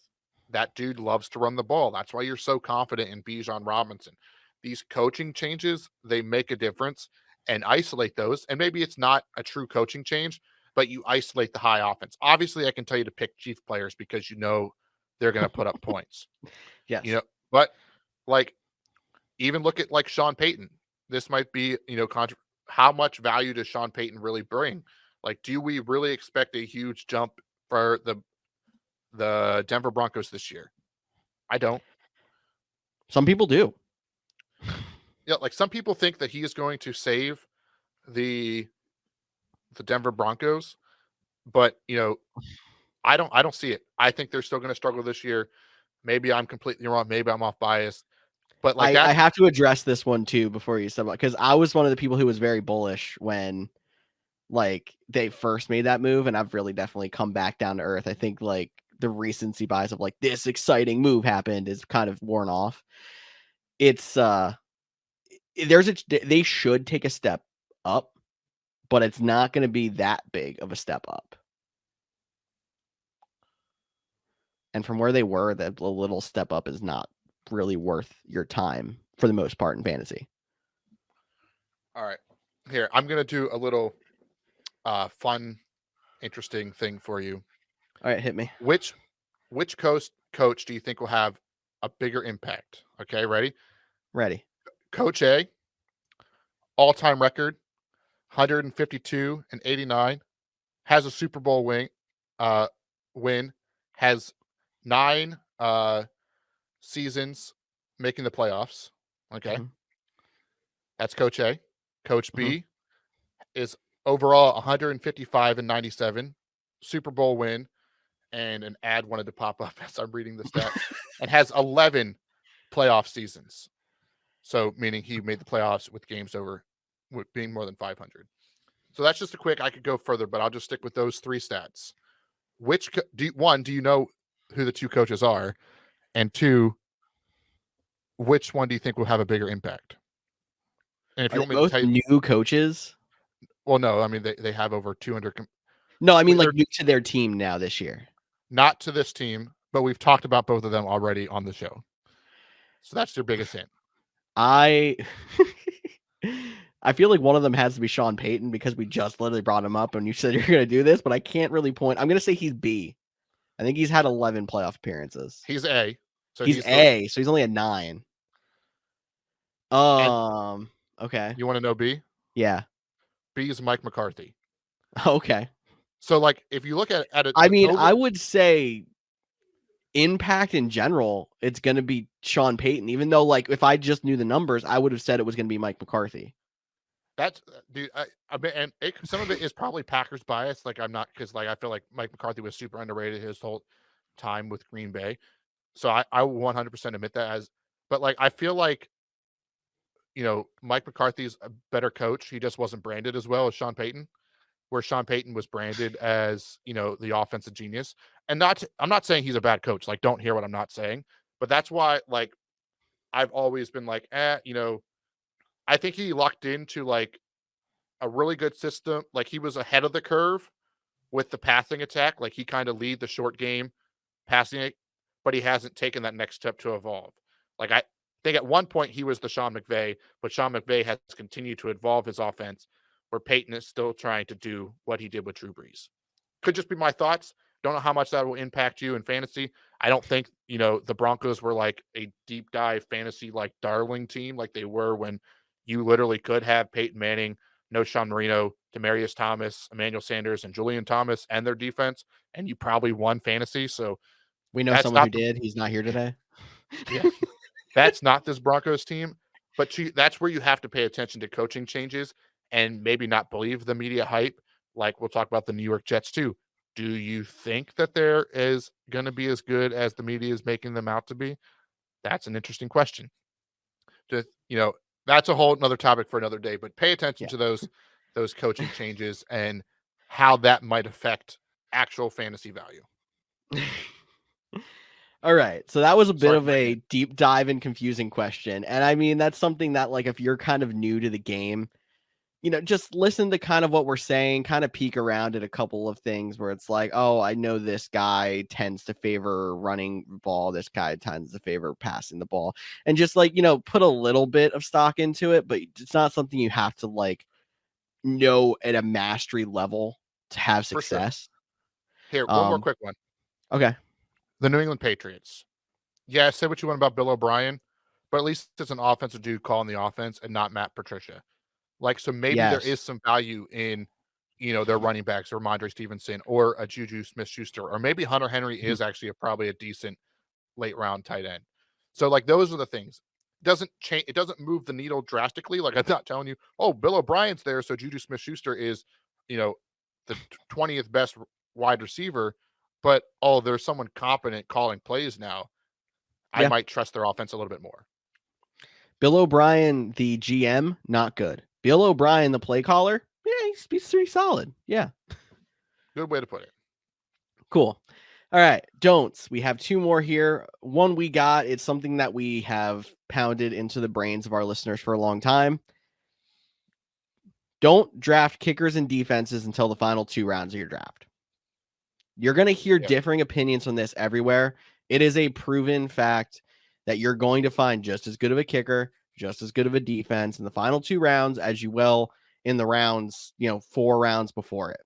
that dude loves to run the ball. That's why you're so confident in Bijan Robinson. These coaching changes, they make a difference, and isolate those. And maybe it's not a true coaching change, but you isolate the high offense. Obviously, I can tell you to pick chief players because they're going to put up points. Yes. But like, even look at like Sean Payton. This might be, how much value does Sean Payton really bring? Like, do we really expect a huge jump for the Denver Broncos this year? I don't. Some people do. Like, some people think that he is going to save the Denver Broncos, but I don't see it. I think they're still going to struggle this year. Maybe I'm completely wrong. Maybe I'm off bias. But like I have to address this one too before you step up, because I was one of the people who was very bullish when like they first made that move, and I've really definitely come back down to earth. I think like the recency bias of like this exciting move happened is kind of worn off. It's they should take a step up, but it's not going to be that big of a step up. And from where they were, that little step up is not really worth your time for the most part in fantasy. All right. Here, I'm gonna do a little fun, interesting thing for you. All right, hit me. Which coach do you think will have a bigger impact? Okay, ready? Ready. Coach A, all-time record, 152 and 89, has a Super Bowl win, has 9 seasons making the playoffs. Okay, Mhm. that's Coach A. Coach Mhm. B is overall 155 and 97, Super Bowl win, and an ad wanted to pop up as I'm reading the stats, and has 11 playoff seasons. So meaning he made the playoffs with games over with being more than 500. So that's just a quick. I could go further, but I'll just stick with those 3 stats. Which do you know who the 2 coaches are? And 2, which one do you think will have a bigger impact? And if Are you they want me to both tell you, new coaches? well, no, I mean they have over 200. No, I mean like They're new to their team now this year. not to this team, but we've talked about both of them already on the show. So that's your biggest hint. I I feel like one of them has to be Sean Payton because we just literally brought him up and you said you're going to do this, but I can't really point. I'm going to say he's B. I think he's had 11 playoff appearances. He's A. So He's he's the A, so he's only a 9. and Okay. you want to know B? Yeah. B is Mike McCarthy. Okay. So like if you look at it I mean, over I would say impact in general, it's going to be Sean Payton, even though like if I just knew the numbers, I would have said it was going to be Mike McCarthy. that's dude, I mean, and some of it is probably Packers bias. Like I'm not because like I feel like Mike McCarthy was super underrated his whole time with Green Bay. So I will 100% admit that as, but like I feel like Mike McCarthy's a better coach. He just wasn't branded as well as Sean Payton, where Sean Payton was branded as the offensive genius. And I'm not saying he's a bad coach. Like don't hear what I'm not saying, but that's why like I've always been like, I think he locked into like a really good system. Like he was ahead of the curve with the passing attack. Like he kind of lead the short game passing it, but he hasn't taken that next step to evolve. Like I think at one point he was the Sean McVay, but Sean McVay has continued to evolve his offense where Peyton is still trying to do what he did with Drew Brees. Could just be my thoughts. Don't know how much that will impact you in fantasy. I don't think, the Broncos were like a deep dive fantasy like darling team like they were when you literally could have Peyton Manning, no Sean Marino, Demaryius Thomas, Emmanuel Sanders, and Julian Thomas and their defense, and you probably won fantasy. So We know that's someone who not the did. He's not here today. yeah, that's not this Broncos team. But that's where you have to pay attention to coaching changes and maybe not believe the media hype. Like we'll talk about the New York Jets too. Do you think that there is going to be as good as the media is making them out to be? That's an interesting question. Just that's a whole another topic for another day. But pay attention Yeah. to those coaching changes and how that might affect actual fantasy value. All right. So that was a bit Sorry of for my a rant. deep dive and confusing question. And I mean, that's something that, like, if you're kind of new to the game, just listen to kind of what we're saying, kind of peek around at a couple of things where it's like, oh, I know this guy tends to favor running the ball. This guy tends to favor passing the ball. And just like, put a little bit of stock into it, but it's not something you have to like know at a mastery level to have For sure. success. Here, one more Um, quick one. okay. The New England Patriots. Yeah, say what you want about Bill O'Brien, but at least it's an offensive dude calling the offense and not Matt Patricia. Like, so maybe there is Yes. some value in, their running backs or Mondre Stevenson or a Juju Smith-Schuster, or maybe Hunter Henry Mhm. is actually probably a decent late round tight end. So like those are the things. Doesn't change. It doesn't move the needle drastically. Like I'm not telling you, oh, Bill O'Brien's there, so Juju Smith-Schuster is, you know, the 20th best wide receiver. But oh, there's someone competent calling plays now. I Yeah. might trust their offense a little bit more. Bill O'Brien, the GM, not good. Bill O'Brien, the play caller, yeah, he's pretty solid. Yeah. Good way to put it. Cool. All right. Don'ts. We have 2 more here. One we got, it's something that we have pounded into the brains of our listeners for a long time. Don't draft kickers and defenses until the final 2 rounds of your draft. You're going to hear Yeah. differing opinions on this everywhere. It is a proven fact that you're going to find just as good of a kicker, just as good of a defense in the final 2 rounds as you will in the rounds, 4 rounds before it.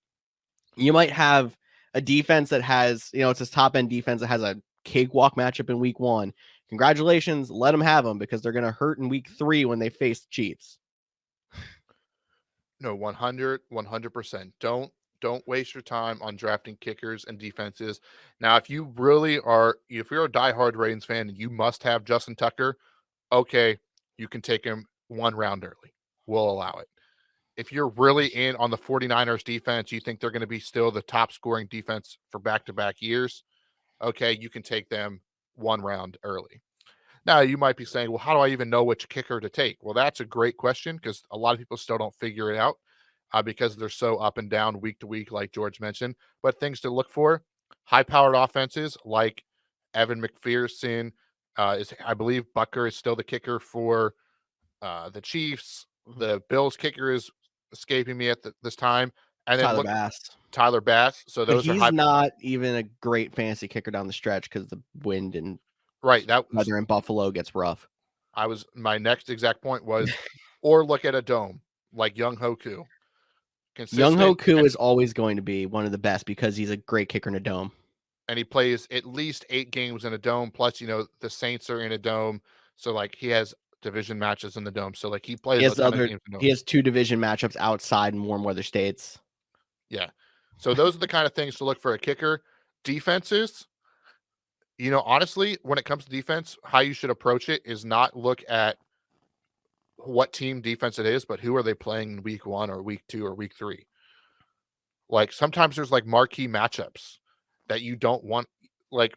You might have a defense that has, it's this top end defense that has a cakewalk matchup in week 1. Congratulations, let them have them because they're going to hurt in week 3 when they face the Chiefs. No, 100%. Don't waste your time on drafting kickers and defenses. Now, if you're a diehard Ravens fan and you must have Justin Tucker, okay, you can take him 1 round early. We'll allow it. If you're really in on the 49ers defense, you think they're going to be still the top scoring defense for back-to-back years, okay, you can take them 1 round early. Now, you might be saying, well, how do I even know which kicker to take? Well, that's a great question because a lot of people still don't figure it out because they're so up and down week to week, like George mentioned. But things to look for, high-powered offenses like Evan McPherson, I believe Bucker is still the kicker for the Chiefs. The Bills kicker is escaping me at this time. And then Tyler Bass. So those but are he's not even a great fantasy kicker down the stretch because the wind and weather in Buffalo gets rough. My next exact point was, or look at a dome like Young Hoku. Young Hoku is always going to be one of the best because he's a great kicker in a dome. And he plays at least 8 games in a dome. Plus, the Saints are in a dome. So, he has division matches in the dome. So, he plays a ton of games in domes. He has 2 division matchups outside in warm weather states. Yeah. So, those are the kind of things to look for a kicker. Defenses, honestly, when it comes to defense, how you should approach it is not look at what team defense it is, but who are they playing in week 1 or week 2 or week 3. Sometimes there's marquee matchups that you don't want, like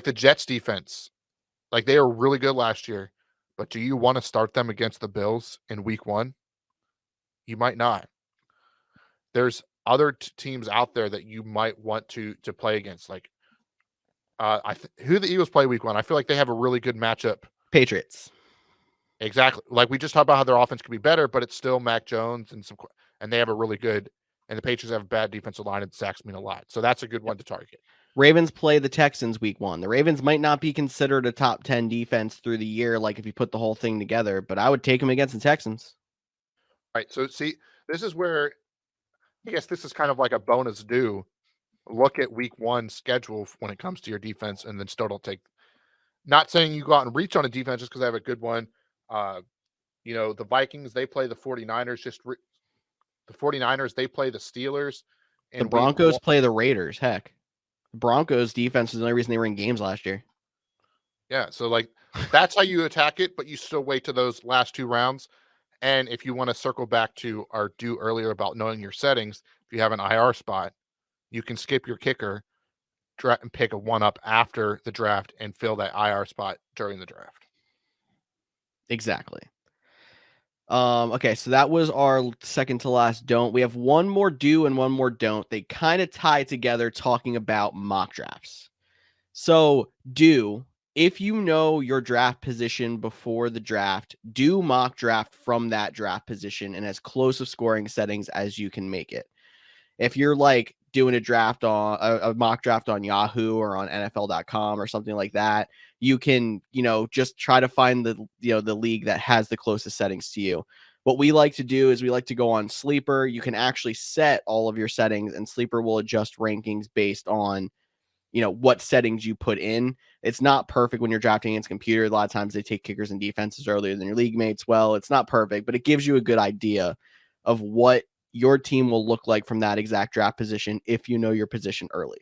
the Jets defense. They were really good last year, but do you want to start them against the Bills in week 1? You might not. There's other teams out there that you might want to play against. Who the Eagles play week 1? I feel like they have a really good matchup. Patriots. Exactly. We just talked about how their offense could be better, but it's still Mac Jones and they have a really good, and the Patriots have a bad defensive line and sacks mean a lot. So that's a good one to target. Ravens play the Texans week 1. The Ravens might not be considered a top 10 defense through the year, if you put the whole thing together, but I would take them against the Texans. All right. So see, this is where I guess this is kind of like a bonus due. Look at week 1 schedule when it comes to your defense and then still don't take. Not saying you go out and reach on a defense just because I have a good one. The Vikings, they play the 49ers. The 49ers, they play the Steelers. The Broncos play the Raiders. Heck, the Broncos defense is the only reason they were in games last year. Yeah, so that's how you attack it, but you still wait to those last 2 rounds. And if you want to circle back to our due earlier about knowing your settings, if you have an IR spot, you can skip your kicker and pick a 1-up after the draft and fill that IR spot during the draft. Exactly. Okay, so that was our second to last don't. We have one more do and one more don't. They kind of tie together talking about mock drafts. So do, if you know your draft position before the draft, do mock draft from that draft position and as close of scoring settings as you can make it. If you're doing a draft on a mock draft on Yahoo or on NFL.com or something like that, you can, just try to find the league that has the closest settings to you. What we like to do is we like to go on Sleeper. You can actually set all of your settings and Sleeper will adjust rankings based on, what settings you put in. It's not perfect when you're drafting against computer. A lot of times they take kickers and defenses earlier than your league mates. Well, it's not perfect, but it gives you a good idea of what your team will look like from that exact draft position if you know your position early.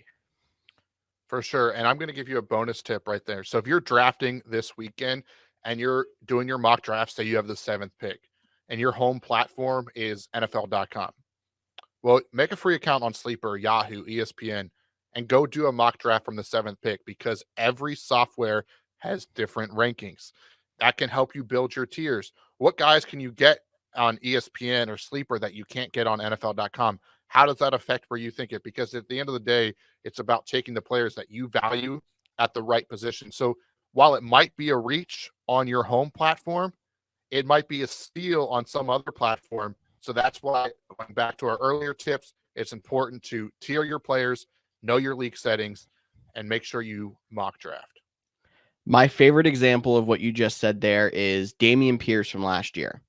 For sure. And I'm going to give you a bonus tip right there. So if you're drafting this weekend and you're doing your mock draft, say you have the 7th pick and your home platform is NFL.com. Well, make a free account on Sleeper, Yahoo, ESPN, and go do a mock draft from the 7th pick because every software has different rankings. That can help you build your tiers. What guys can you get on ESPN or Sleeper that you can't get on NFL.com? How does that affect where you think it? Because at the end of the day, it's about taking the players that you value at the right position. So while it might be a reach on your home platform, it might be a steal on some other platform. So that's why, going back to our earlier tips, it's important to tier your players, know your league settings, and make sure you mock draft. My favorite example of what you just said there is Dameon Pierce from last year.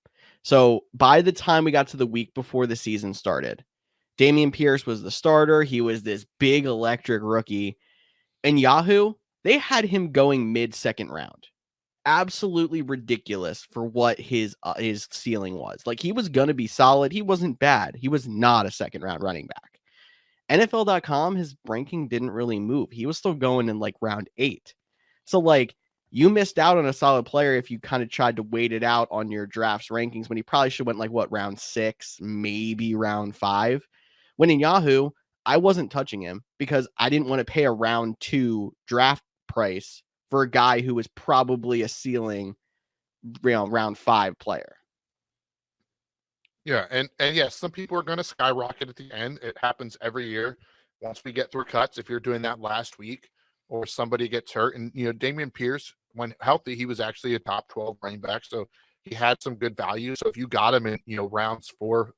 So by the time we got to the week before the season started, Dameon Pierce was the starter. He was this big electric rookie. And Yahoo, they had him going mid-second round. Absolutely ridiculous for what his ceiling was. Like, he was going to be solid. He wasn't bad. He was not a second round running back. NFL.com, his ranking didn't really move. He was still going in like round 8. So like, you missed out on a solid player if you kind of tried to wait it out on your drafts rankings when he probably should went like what, round 6, maybe round 5. When in Yahoo, I wasn't touching him because I didn't want to pay a round 2 draft price for a guy who was probably a ceiling, round 5 player. Yeah, and yes, some people are going to skyrocket at the end. It happens every year. Once we get through cuts, if you're doing that last week or somebody gets hurt, and Dameon Pierce, when healthy, he was actually a top 12 running back, so he had some good value. So if you got him in rounds 4,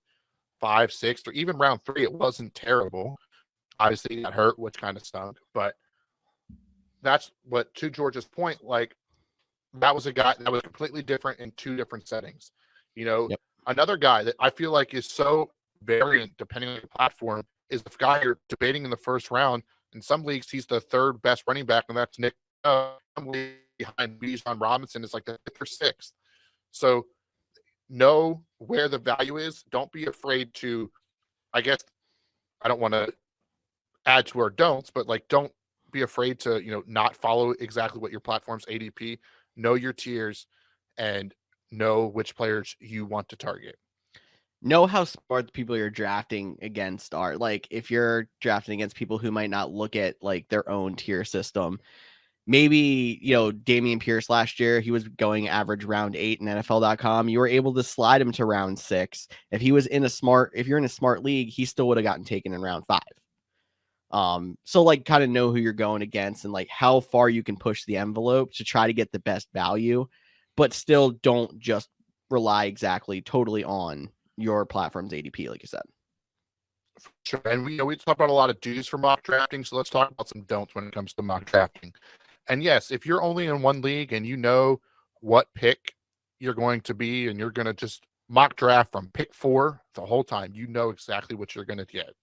5, 6, or even round 3, it wasn't terrible. Obviously, he got hurt, which kind of stunk, but that's what, to George's point, like, that was a guy that was completely different in 2 different settings. Yep. Another guy that I feel like is so variant depending on your platform is the guy you're debating in the first round. In some leagues, he's the 3rd best running back, and that's Nick. Behind Bijan Robinson is like the 5th or 6th. So know where the value is. Don't be afraid to, I guess, I don't want to add to our don'ts, but like, don't be afraid to, not follow exactly what your platform's ADP. Know your tiers and know which players you want to target. Know how smart the people you're drafting against are. Like, if you're drafting against people who might not look at like their own tier system, maybe, Dameon Pierce last year, he was going average round 8 in NFL.com. You were able to slide him to round 6. If you're in a smart league, he still would have gotten taken in round 5. So like, kind of know who you're going against and like how far you can push the envelope to try to get the best value, but still don't just rely totally on your platform's ADP, like you said. Sure. And we talk about a lot of do's for mock drafting, so let's talk about some don'ts when it comes to mock drafting. And yes, if you're only in one league and you know what pick you're going to be and you're going to just mock draft from pick 4 the whole time, you know exactly what you're going to get.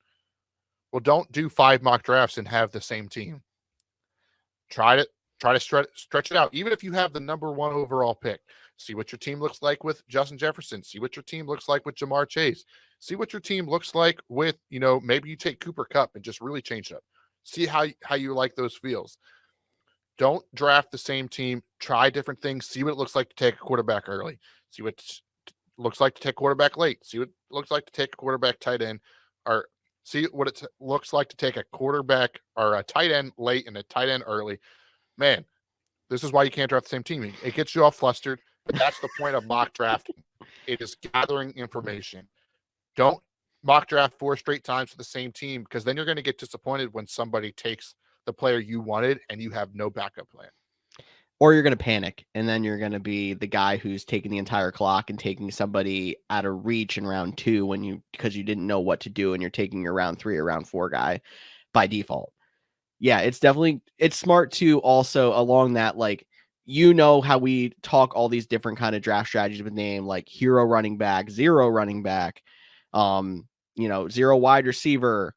Well, don't do 5 mock drafts and have the same team. Try to stretch it out. Even if you have the number 1 overall pick, see what your team looks like with Justin Jefferson. See what your team looks like with Jamar Chase. See what your team looks like with, maybe you take Cooper Kupp and just really change it up. See how you like those feels. Don't draft the same team. Try different things. See what it looks like to take a quarterback early. See what it looks like to take quarterback late. See what it looks like to take a quarterback tight end, or see what it looks like to take a quarterback or a tight end late and a tight end early. Man, this is why you can't draft the same team. It gets you all flustered, but that's the point of mock drafting. It is gathering information. Don't mock draft 4 straight times for the same team, because then you're going to get disappointed when somebody takes the player you wanted and you have no backup plan. Or you're going to panic, and then you're going to be the guy who's taking the entire clock and taking somebody out of reach in round 2 because you didn't know what to do, and you're taking your round 3 or round 4 guy by default. Yeah, it's smart to also, along that, like, how we talk all these different kind of draft strategies with name, like hero running back, zero running back, zero wide receiver,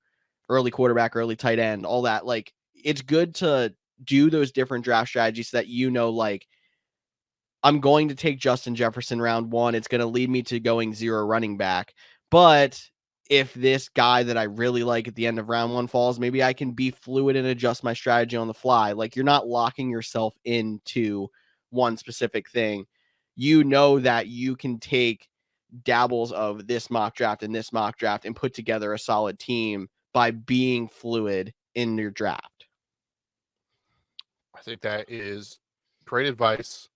early quarterback, early tight end, all that. Like, it's good to do those different draft strategies so that, like, I'm going to take Justin Jefferson round 1. It's going to lead me to going zero running back. But if this guy that I really like at the end of round 1 falls, maybe I can be fluid and adjust my strategy on the fly. Like, you're not locking yourself into one specific thing. You know that you can take dabbles of this mock draft and this mock draft and put together a solid team by being fluid in your draft. I think that is great advice.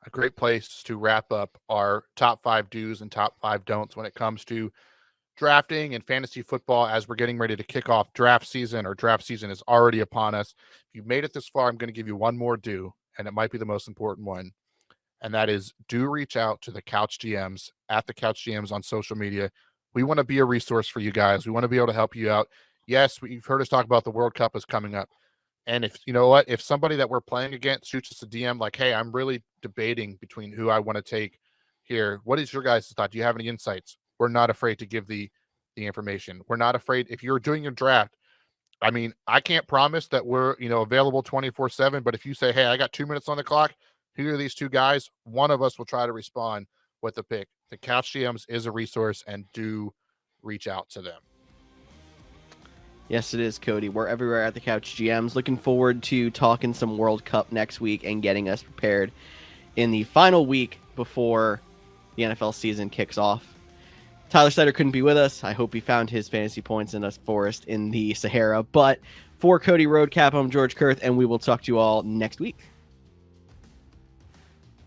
A great place to wrap up our top 5 do's and top 5 don'ts when it comes to drafting and fantasy football as we're getting ready to kick off draft season, or draft season is already upon us. If you've made it this far, I'm going to give you one more do, and it might be the most important one. And that is, do reach out to the Couch GMs at the Couch GMs on social media. We want to be a resource for you guys. We want to be able to help you out. Yes, you've heard us talk about the World Cup is coming up. And if somebody that we're playing against shoots us a DM like, hey, I'm really debating between who I want to take, here. What is your guys' thought? Do you have any insights? We're not afraid to give the information. We're not afraid. If you're doing your draft, I mean, I can't promise that we're, available 24/7, but if you say, hey, I got 2 minutes on the clock, here are these two guys, one of us will try to respond with a pick. The Couch GMs is a resource, and do reach out to them. Yes, it is, Cody. We're everywhere at the Couch GMs. Looking forward to talking some World Cup next week and getting us prepared in the final week before the NFL season kicks off. Tyler Snyder couldn't be with us. I hope he found his fantasy points in a forest in the Sahara. But for Cody Roadcap, I'm George Kerth, and we will talk to you all next week.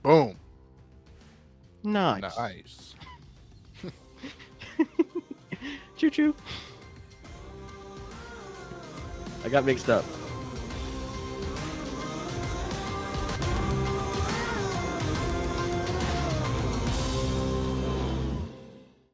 Boom. Nice. Choo-choo. I got mixed up.